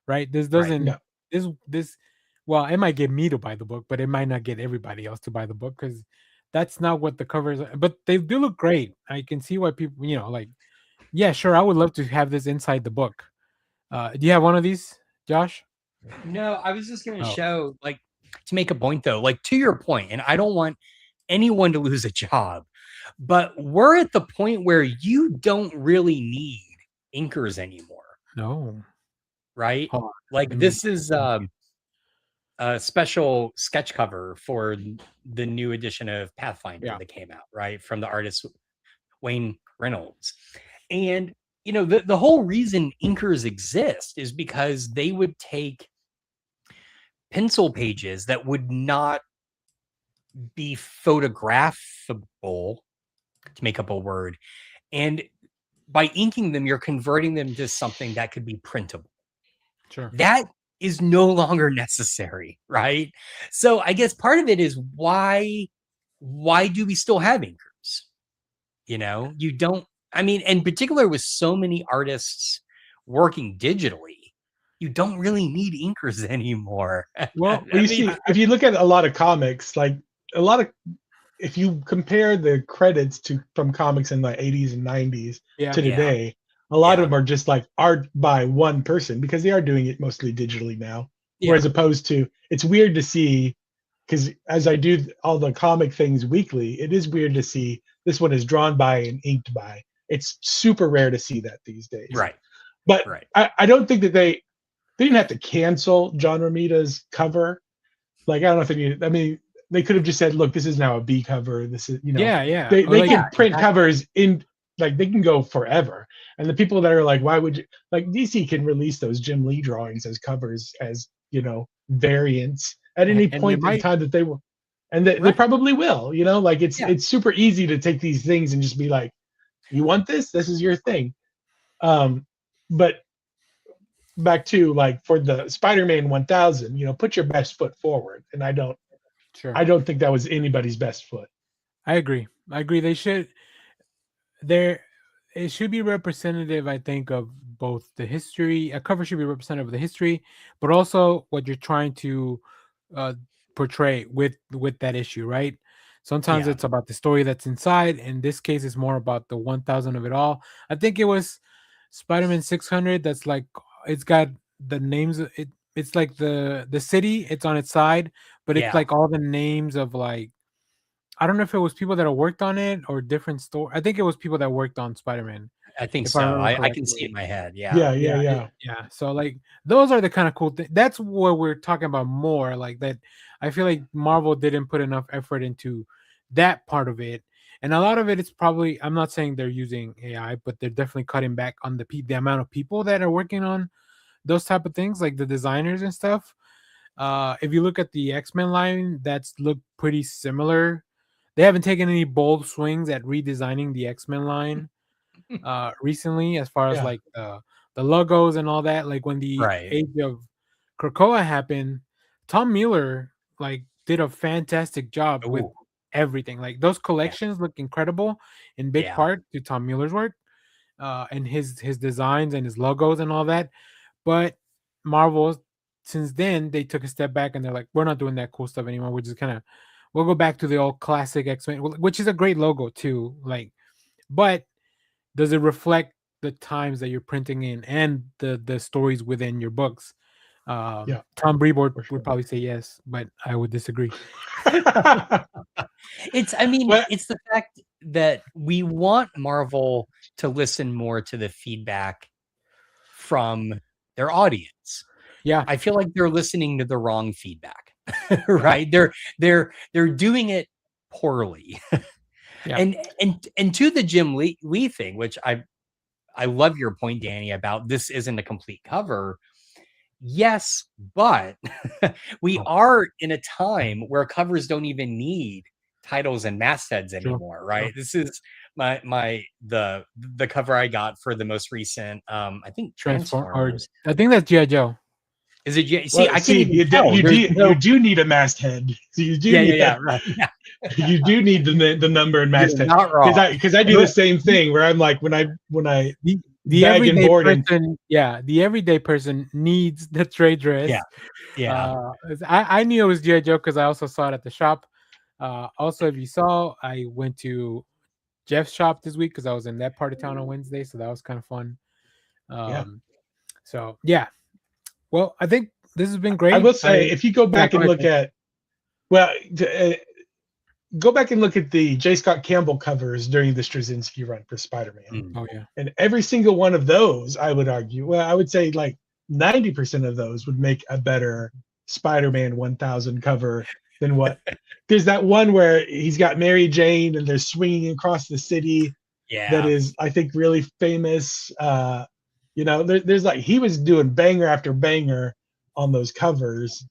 right? This doesn't. Right, no. This. Well, it might get me to buy the book, but it might not get everybody else to buy the book because that's not what the covers are. But they do look great. I can see why people, like Yeah, sure. I would love to have this inside the book. Do you have one of these, Josh? No, I was just going to Oh. show, like, to make a point though, like to your point, and I don't want anyone to lose a job, but we're at the point where you don't really need inkers anymore, No. right? Hold on. Like Let me- this is a special sketch cover for the new edition of Pathfinder Yeah. that came out, right? From the artist Wayne Reynolds. And you know, the whole reason inkers exist is because they would take pencil pages that would not be photographable, to make up a word, and by inking them, you're converting them to something that could be printable. Sure. That is no longer necessary, right? So I guess part of it is why do we still have inkers? You know, you don't, I mean, in particular with so many artists working digitally, you don't really need inkers anymore. Well, Well, you see, if you look at a lot of comics, like a lot of, if you compare the credits to from comics in the 80s and 90s yeah. to Yeah. today, a lot Yeah. of them are just like art by one person because they are doing it mostly digitally now. Yeah. Whereas opposed to, it's weird to see, because as I do all the comic things weekly, it is weird to see this one is drawn by and inked by. It's super rare to see that these days. Right. But Right. I don't think that they didn't have to cancel John Romita's cover. Like, I don't know if they needed, I mean, they could have just said, look, this is now a B cover. This is, you know, Yeah. they Or like- can print covers in, like, they can go forever. And the people that are like, why would you, like, DC can release those Jim Lee drawings as covers, as, you know, variants at any And they point in might- time that they will. And they Right. probably will, you know, like Yeah. it's super easy to take these things and just be like, you want this? This is your thing. But back to, like, for the Spider-Man 1000, you know, put your best foot forward. And I don't think that was anybody's best foot. I agree. They should. It should be representative, I think, of both the history. A cover should be representative of the history, but also what you're trying to portray with that issue, right? Sometimes Yeah. it's about the story that's inside. In this case, it's more about the 1000 of it all. I think it was Spider-Man 600. That's like, it's got the names. It's like the city. It's on its side, but it's Yeah. like all the names of, like, I don't know if it was people that worked on it or different store. I think it was people that worked on Spider-Man. I think If I so. remember I can see correctly. it in my head. Yeah. Yeah. So, like, those are the kind of cool things. That's what we're talking about more. Like that, I feel like Marvel didn't put enough effort into that part of it, and a lot of it is probably. I'm not saying they're using AI, but they're definitely cutting back on the amount of people that are working on those type of things, like the designers and stuff. If you look at the X-Men line, that's looked pretty similar. They haven't taken any bold swings at redesigning the X-Men line recently, as far as Yeah. like the logos and all that. Like when the Right. age of Krakoa happened, Tom Mueller like did a fantastic job with Ooh. everything. Like those collections look incredible in big Yeah. part to Tom Mueller's work and his designs and his logos and all that. But Marvel, since then, they took a step back and they're like, we're not doing that cool stuff anymore. We're just kind of, we'll go back to the old classic X-Men, which is a great logo too. Like, but does it reflect the times that you're printing in and the stories within your books? Yeah, Tom Brevoort for sure. would probably say yes, but I would disagree. It's, I mean, Well- it's the fact that we want Marvel to listen more to the feedback from their audience. Yeah. I feel like they're listening to the wrong feedback, right? They're doing it poorly. Yeah. And to the Jim Lee thing, which I love your point, Danny, about this isn't a complete cover. Yes, but we are in a time where covers don't even need titles and mastheads anymore, right? Sure. This is the cover I got for the most recent I think Transformers. I think that's G.I. Joe. Is it? See, Well, I can't see, even you tell. do, There's no- you do need a masthead. So you do need that. right. Yeah. You do need the number and You're masthead. not wrong. Because I do the same thing where I'm like, when I The bag and everyday board and person, the everyday person needs the trade dress. Yeah. I knew it was G.I. Joe because I also saw it at the shop. Also, if you saw, I went to Jeff's shop this week because I was in that part of town on Wednesday, so that was kind of fun. Yeah. So yeah. Well, I think this has been great. I will say, if you go back and look at, go back and look at the J. Scott Campbell covers during the Straczynski run for Spider-Man. Oh yeah. And every single one of those, I would argue, well, I would say like 90% of those would make a better Spider-Man 1000 cover than what. There's that one where he's got Mary Jane and they're swinging across the city. Yeah. That is, I think, really famous. There's like, he was doing banger after banger on those covers.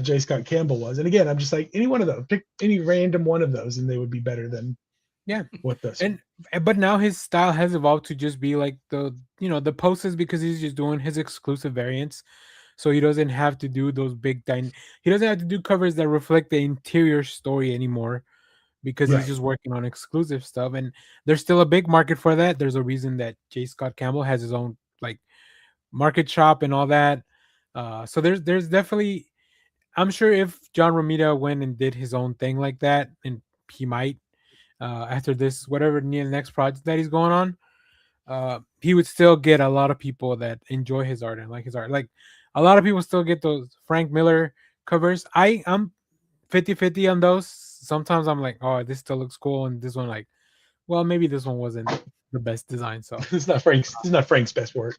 J. Scott Campbell was. And again, I'm just like, any one of those, pick any random one of those and they would be better than what this. But now his style has evolved to just be like the posters, because he's just doing his exclusive variants. So he doesn't have to do those big he doesn't have to do covers that reflect the interior story anymore, because he's just working on exclusive stuff. And there's still a big market for that. There's a reason that J. Scott Campbell has his own like market shop and all that. So there's definitely, I'm sure if John Romita went and did his own thing like that, and he might after this, whatever next project that he's going on, he would still get a lot of people that enjoy his art and like his art. Like a lot of people still get those Frank Miller covers. I'm 50-50 on those. Sometimes I'm like, oh, this still looks cool, and this one like, well, maybe this one wasn't the best design. So it's not Frank's best work.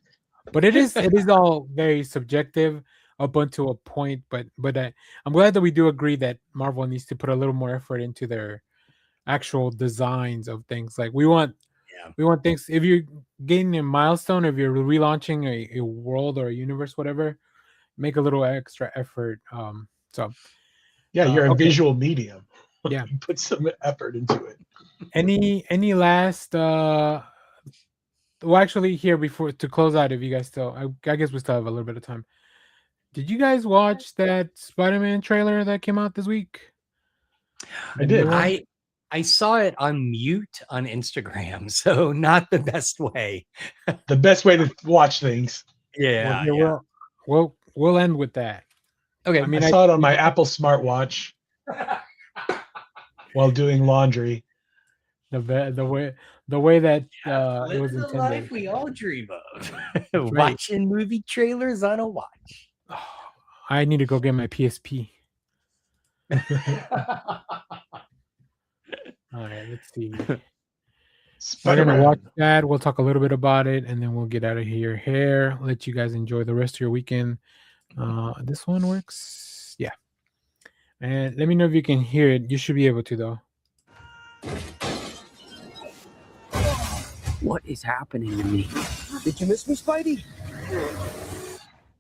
But it is all very subjective up until a point. But I'm glad that we do agree that Marvel needs to put a little more effort into their actual designs of things. Like we want things, if you're getting a milestone, if you're relaunching a world or a universe, whatever, make a little extra effort. You're a visual medium. Yeah. Put some effort into it. Any last well, actually, here before to close out, if you guys still, I guess we still have a little bit of time. Did you guys watch that Spider-Man trailer that came out this week? I did. I saw it on mute on Instagram, so not the best way. The best way to watch things. Yeah. We'll end with that. Okay. I mean, I saw it on my Apple smartwatch while doing laundry. The way that it was intended. The life we all dream of. Watching movie trailers on a watch. I need to go get my PSP. All right, let's see. We're gonna watch that. We'll talk a little bit about it, and then we'll get out of here. Let you guys enjoy the rest of your weekend. This one works. Yeah. And let me know if you can hear it. You should be able to, though. What is happening to me? Did you miss me, Spidey?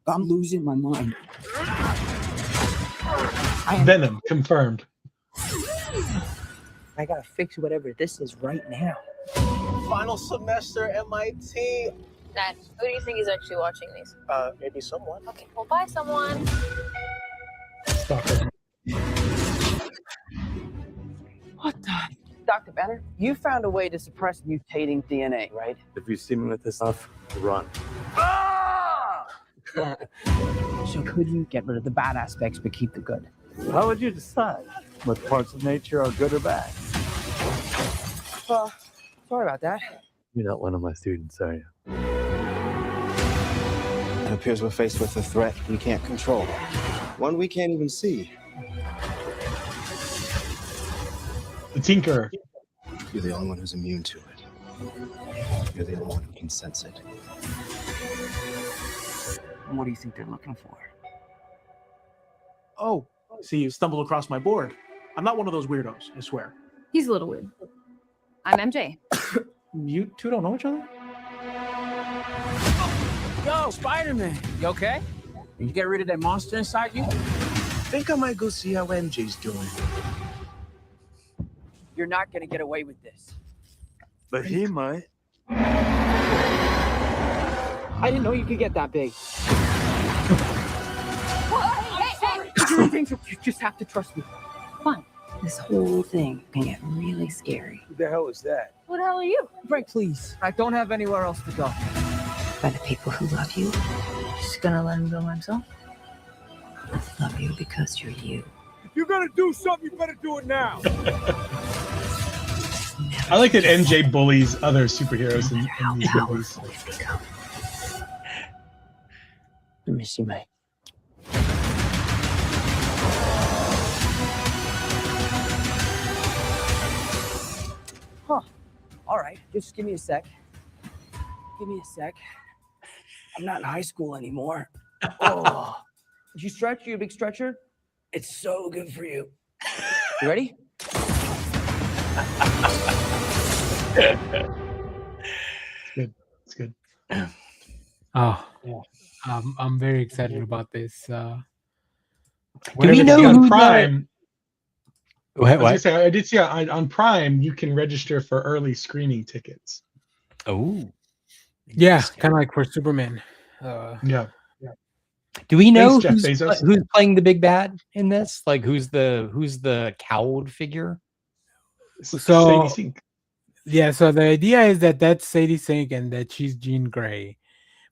I'm losing my mind. Venom confirmed. I gotta fix whatever this is right now. Final semester MIT. Dad, who do you think is actually watching these? Maybe someone. Okay, well, bye, someone. What the? Dr. Banner, you found a way to suppress mutating DNA, right? If you see me with this stuff, run. So could you get rid of the bad aspects but keep the good? How would you decide what parts of nature are good or bad? Well, sorry about that. You're not one of my students, are you? It appears we're faced with a threat we can't control. One we can't even see. The Tinker. You're the only one who's immune to it. You're the only one who can sense it. What do you think they're looking for? Oh, see, you stumbled across my board. I'm not one of those weirdos, I swear. He's a little weird. I'm MJ. You two don't know each other? Yo, Spider-Man, you okay? Did you get rid of that monster inside you? Think I might go see how MJ's doing. You're not gonna get away with this. But he might. I didn't know you could get that big. You just have to trust me. Fine. This whole thing can get really scary. Who the hell is that? Who the hell are you? Frank, please. I don't have anywhere else to go. By the people who love you, just gonna let him go himself? I love you because you're you. If you're gonna do something, you better do it now. Never I like that MJ bullies other superheroes in these movies. Let me see, mate. Huh. All right. Just give me a sec. Give me a sec. I'm not in high school anymore. Oh. Did you stretch? You a big stretcher? It's so good for you. You ready? It's good. Oh, Yeah. I'm very excited about this. Do we know on who Prime? I did see on Prime you can register for early screening tickets. Oh, yeah, kind of like for Superman. Yeah. Do we know Thanks, Jeff Bezos. who's playing the big bad in this? Like, who's the cowled figure? So Sadie Sink. Yeah, so the idea is that that's Sadie Sink and that she's Jean Grey,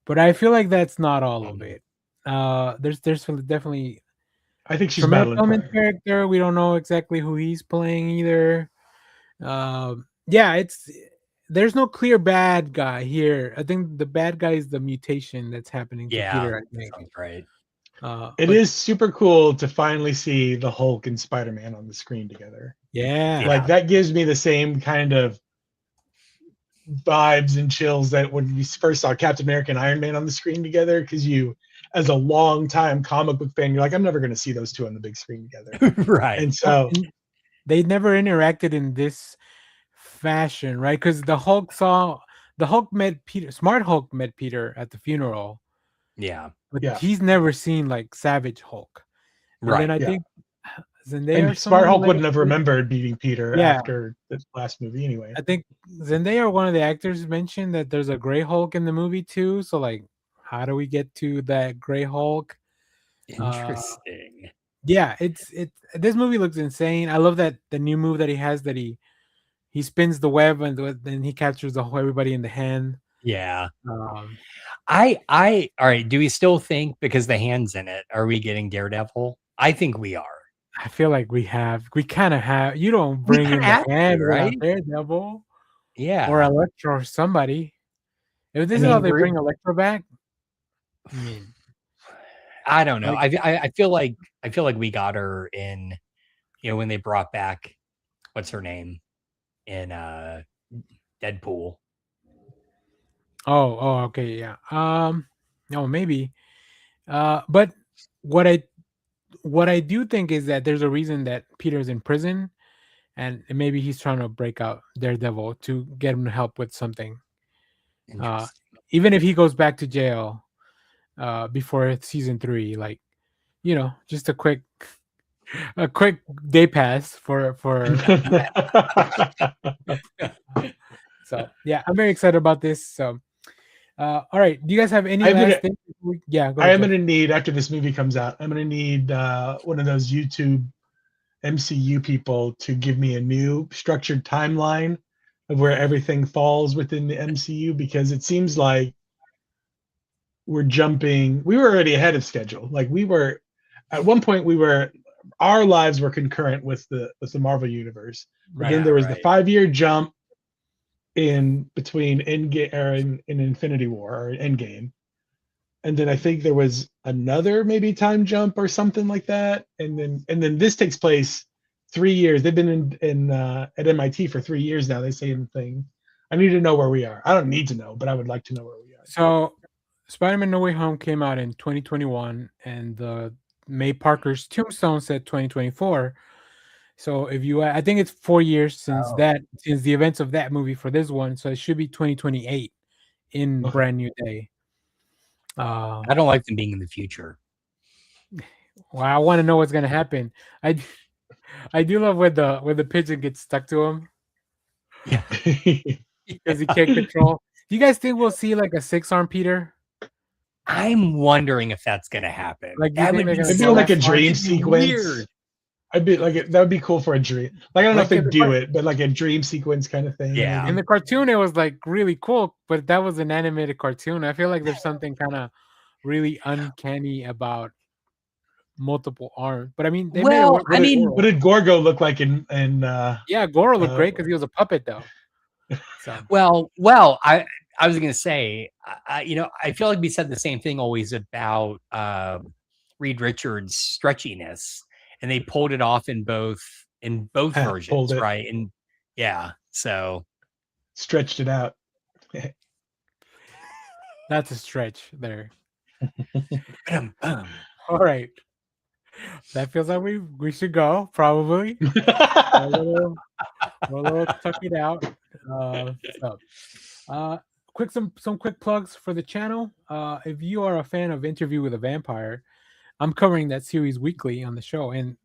but I feel like that's not all of it. There's definitely. I think she's Tremere Madeline Feldman's Pryor. character. We don't know exactly who he's playing either. Yeah, there's no clear bad guy here. I think the bad guy is the mutation that's happening to Peter. I think. Sounds right. It is super cool to finally see the Hulk and Spider-Man on the screen together. Yeah. Like that gives me the same kind of vibes and chills that when we first saw Captain America and Iron Man on the screen together, because you, as a long-time comic book fan, you're like, I'm never going to see those two on the big screen together. Right. And so they never interacted in this fashion, right? Because the Hulk met Peter. Smart Hulk met Peter at the funeral. Yeah. But he's never seen like Savage Hulk. And Right. then I think Zendaya and or Smart Hulk someone wouldn't have remembered beating Peter Yeah. after the last movie anyway. I think Zendaya or one of the actors mentioned that there's a Gray Hulk in the movie too. So like, how do we get to that Gray Hulk? Interesting. Yeah, it's this movie looks insane. I love that the new move that he has, that he spins the web and then he captures everybody in the hand. Yeah. I all right. Do we still think, because the hand's in it, are we getting Daredevil? I think we are. I feel like we kind of have. You don't bring in the hand, right? Daredevil, Yeah, or Electro or somebody. If this is how they bring Electro back, I mean, I don't know. I feel like we got her in, when they brought back, what's her name, in Deadpool. Oh, okay, yeah. No, maybe. But what I do think is that there's a reason that Peter's in prison, and maybe he's trying to break out Daredevil to get him to help with something. Even if he goes back to jail before season 3, like, just a quick day pass for So yeah, I'm very excited about this. So all right, do you guys have any last thing? Yeah, go ahead, I am going to need, after this movie comes out, I'm going to need one of those YouTube MCU people to give me a new structured timeline of where everything falls within the MCU, because it seems like we were already ahead of schedule. Like at one point our lives were concurrent with the Marvel universe. But then there was the 5-year jump in between in Infinity War or Endgame. And then I think there was another maybe time jump or something like that. And then this takes place 3 years. They've been in at MIT for 3 years now. They say in the thing. I need to know where we are. I don't need to know, but I would like to know where we are. So Spider-Man No Way Home came out in 2021, and the May Parker's Tombstone said 2024. So I think it's 4 years since the events of that movie for this one. So it should be 2028 in Brand New Day. I don't like them being in the future. Well, I want to know what's gonna happen. I do love when the pigeon gets stuck to him. Yeah, because he can't control. Do you guys think we'll see like a 6-arm Peter? I'm wondering if that's gonna happen. Like, that would be like a dream sequence. Weird. I'd be like, that would be cool for a dream. Like, I don't know if they'd do it, but like a dream sequence kind of thing. Yeah. Maybe. In the cartoon, it was like really cool, but that was an animated cartoon. I feel like there's something kind of really uncanny about multiple arms. But I mean, what did Gorgo look like in yeah, Goro looked great because he was a puppet though. So Well, I was gonna say, I feel like we said the same thing always about Reed Richards' stretchiness, and they pulled it off in both Pulled versions, it. right? And yeah, so Stretched it out. that's a stretch there. Ba-dum-bum. All right. That feels like we should go, probably. We'll tuck it out. Some quick plugs for the channel. If you are a fan of Interview with a Vampire, I'm covering that series weekly on the show, and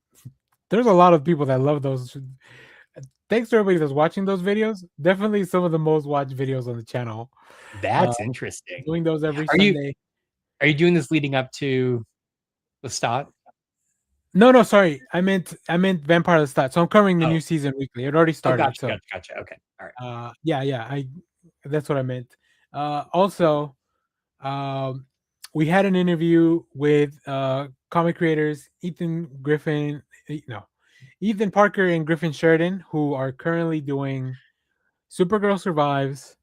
there's a lot of people that love those. Thanks to everybody that's watching those videos. Definitely some of the most watched videos on the channel. That's interesting. Doing those every Are Sunday. Are you doing this leading up to the start? No, sorry. I meant Vampire Lestat. So I'm covering the new season weekly. It already started. Gotcha. Okay. All right. Yeah. That's what I meant. Also, we had an interview with comic creators Ethan Parker and Griffin Sheridan, who are currently doing Supergirl Survives.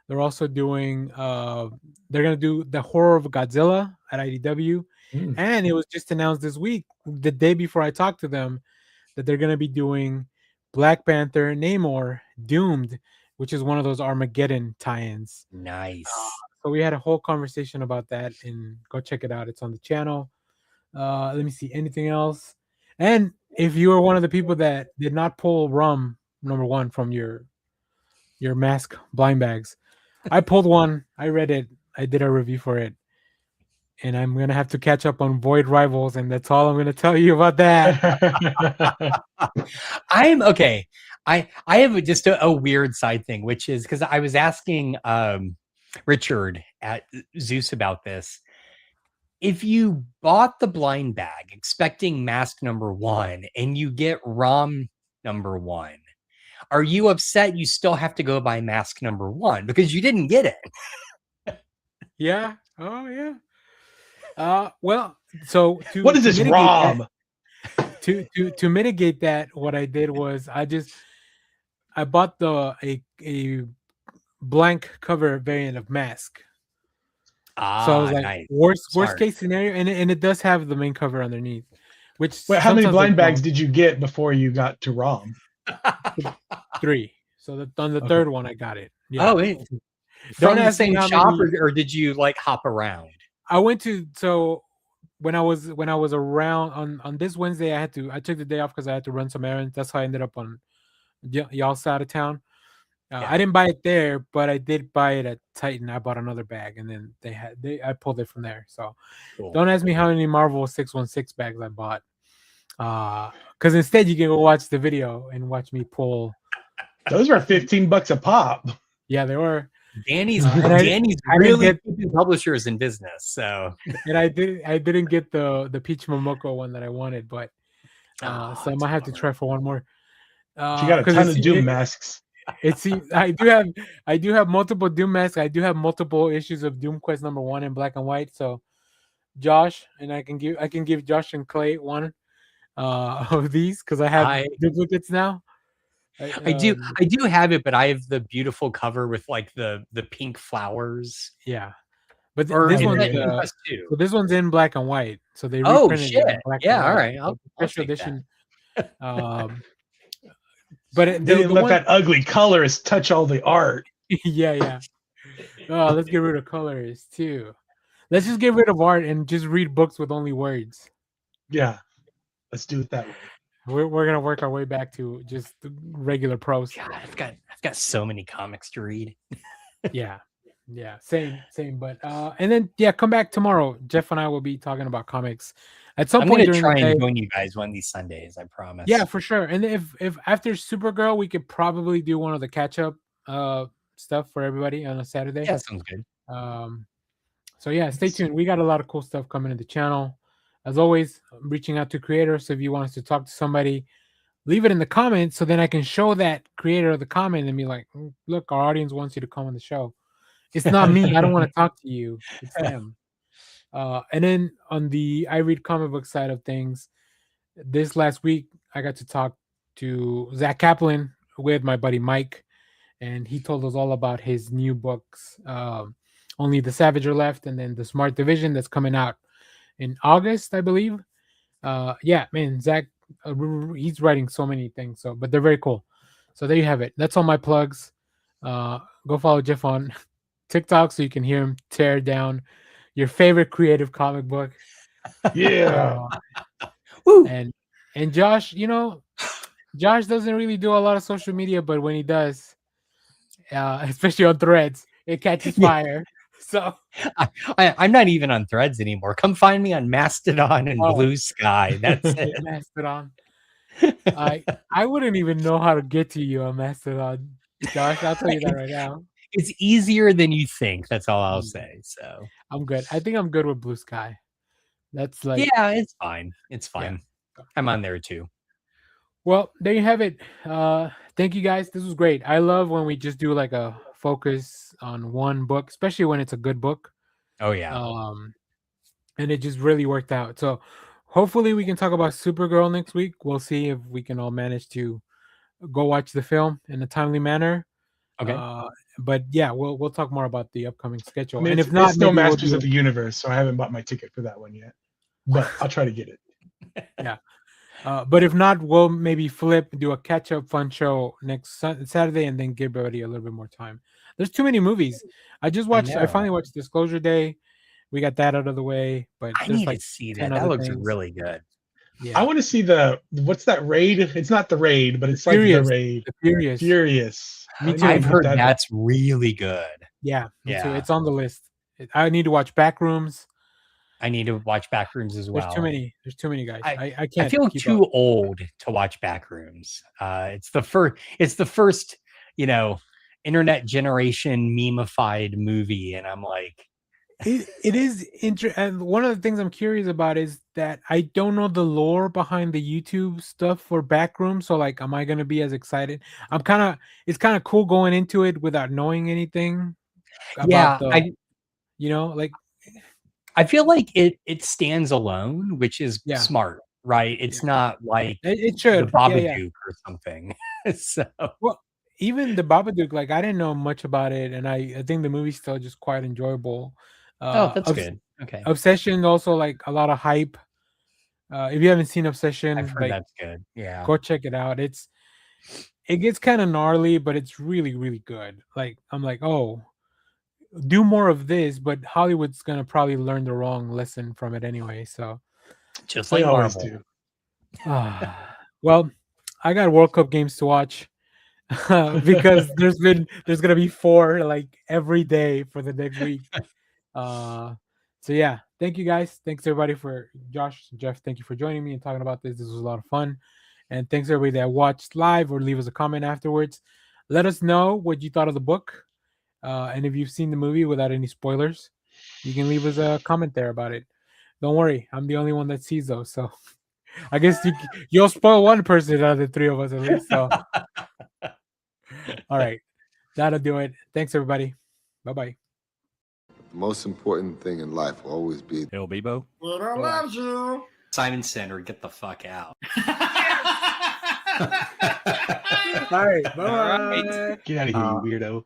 They're also doing they're gonna do the Horror of Godzilla at IDW. And it was just announced this week, the day before I talked to them, that they're gonna be doing Black Panther Namor Doomed, which is one of those Armageddon tie-ins. Nice. So we had a whole conversation about that, and go check it out. It's on the channel. Let me see anything else. And if you are one of the people that did not pull rum #1 from your mask blind bags, I pulled one. I read it. I did a review for it, and I'm gonna have to catch up on Void Rivals, and that's all I'm gonna tell you about that. I'm okay. I have just a weird side thing, which is because I was asking Richard at Zeus about this. If you bought the blind bag expecting mask #1 and you get ROM #1, are you upset you still have to go buy mask #1 because you didn't get it? Yeah. Oh yeah. Well, so what is this ROM? To mitigate that, what I did was I bought a blank cover variant of Mask. So I was like, nice. worst case scenario, and it does have the main cover underneath. Which Wait, how many blind bags did you get before you got to ROM? 3. So on the third one, I got it. Yeah. Oh, from the same shop, or did you like hop around? I went to when I was around on this Wednesday, I took the day off because I had to run some errands. That's how I ended up on y'all's side of town. I didn't buy it there, but I did buy it at Titan. I bought another bag, and then I pulled it from there. So Don't ask me how many Marvel 616 bags I bought. Because instead you can go watch the video and watch me pull. Those were $15 a pop. Yeah, they were. Danny's really keeping publishers in business. So and I didn't get the Peach Momoko one that I wanted, but so I might have to try for one more. You got a ton of Doom masks. I do have multiple Doom masks. I do have multiple issues of Doom Quest #1 in black and white. So Josh and I can give Josh and Clay one of these because I have duplicates now. I do have it, but I have the beautiful cover with like the pink flowers. Yeah, but this one's in black and white, so they reprinted it in black and white. All right, special edition. But they didn't let that ugly colorist touch all the art. Yeah. Oh, let's get rid of colors too. Let's just get rid of art and just read books with only words. Yeah, let's do it that way. We're gonna work our way back to just regular prose. God, I've got so many comics to read. Yeah, same. But and then come back tomorrow. Jeff and I will be talking about comics at some point. I'm gonna try and join you guys one of these Sundays. I promise. Yeah, for sure. And if after Supergirl, we could probably do one of the catch up stuff for everybody on a Saturday. Yeah, sounds good. So yeah, stay tuned. We got a lot of cool stuff coming to the channel. As always, I'm reaching out to creators. So if you want us to talk to somebody, leave it in the comments so then I can show that creator of the comment and be like, look, our audience wants you to come on the show. It's not me. I don't want to talk to you. It's them. And then on the I Read Comic Book side of things, this last week, I got to talk to Zach Kaplan with my buddy Mike. and he told us all about his new books. Only the Savage Are Left, and then the Smart Division that's coming out in August, I believe. Yeah, man, Zach, he's writing so many things. So, but they're very cool. So there you have it. That's all my plugs. Go follow Jeff on TikTok so you can hear him tear down your favorite creative comic book. Yeah. And Josh, Josh doesn't really do a lot of social media, but when he does, especially on Threads, it catches fire. So I'm not even on Threads anymore. Come find me on Mastodon and Blue Sky. That's it. Mastodon. I wouldn't even know how to get to you on Mastodon, Josh. I'll tell you that right now. It's easier than you think. That's all I'll say. So I'm good. I think I'm good with Blue Sky. That's like, yeah, it's fine. It's fine. Yeah. I'm on there too. Well, there you have it. Thank you guys. This was great. I love when we just do like a focus on one book, especially when it's a good book. Oh yeah. And it just really worked out. So hopefully we can talk about Supergirl next week. We'll see if we can all manage to go watch the film in a timely manner. Okay. But yeah, we'll talk more about the upcoming schedule. I mean, and it's, if not, it's no maybe Masters of the Universe, so I haven't bought my ticket for that one yet. But I'll try to get it. Yeah. But if not, we'll maybe do a catch-up fun show next Saturday, and then give everybody a little bit more time. There's too many movies. I finally watched Disclosure Day. We got that out of the way. But I there's need like to see that. That looks really good. Yeah. I want to see what's that Raid? It's not the Raid, but it's like the Raid. Furious. Me too. I've heard that's really good. Yeah, me too. It's on the list. I need to watch Backrooms. I need to watch Backrooms as well. There's too many guys. I can't. I feel too old to watch Backrooms. It's the first, internet generation memeified movie, and I'm like, it is interesting. And one of the things I'm curious about is that I don't know the lore behind the YouTube stuff for Backrooms. So like, am I gonna be as excited? It's kind of cool going into it without knowing anything. About I feel like it stands alone, which is smart, right? It's not like it should the Babadook or something. So well, even the Babadook, like I didn't know much about it, and I think the movie's still just quite enjoyable. That's good. Okay. Obsession also like a lot of hype. If you haven't seen Obsession, I've heard that's good. Yeah, go check it out. It gets kind of gnarly, but it's really, really good. Like I'm like, oh, do more of this, but Hollywood's gonna probably learn the wrong lesson from it anyway. So just like always Marvel. do. Well, I got World Cup games to watch because there's gonna be 4 like every day for the next week. So yeah, thank you guys. Thanks everybody for Josh, Jeff. Thank you for joining me and talking about this. This was a lot of fun. And thanks everybody that watched live or leave us a comment afterwards. Let us know what you thought of the book. And if you've seen the movie without any spoilers, you can leave us a comment there about it. Don't worry, I'm the only one that sees those. So I guess you'll spoil one person out of the 3 of us at least. So all right, that'll do it. Thanks everybody. Bye-bye. The most important thing in life will always be Bill Bebo. Twitter loves you. Simon Center, get the fuck out. All right, bye. Get out of here, you weirdo.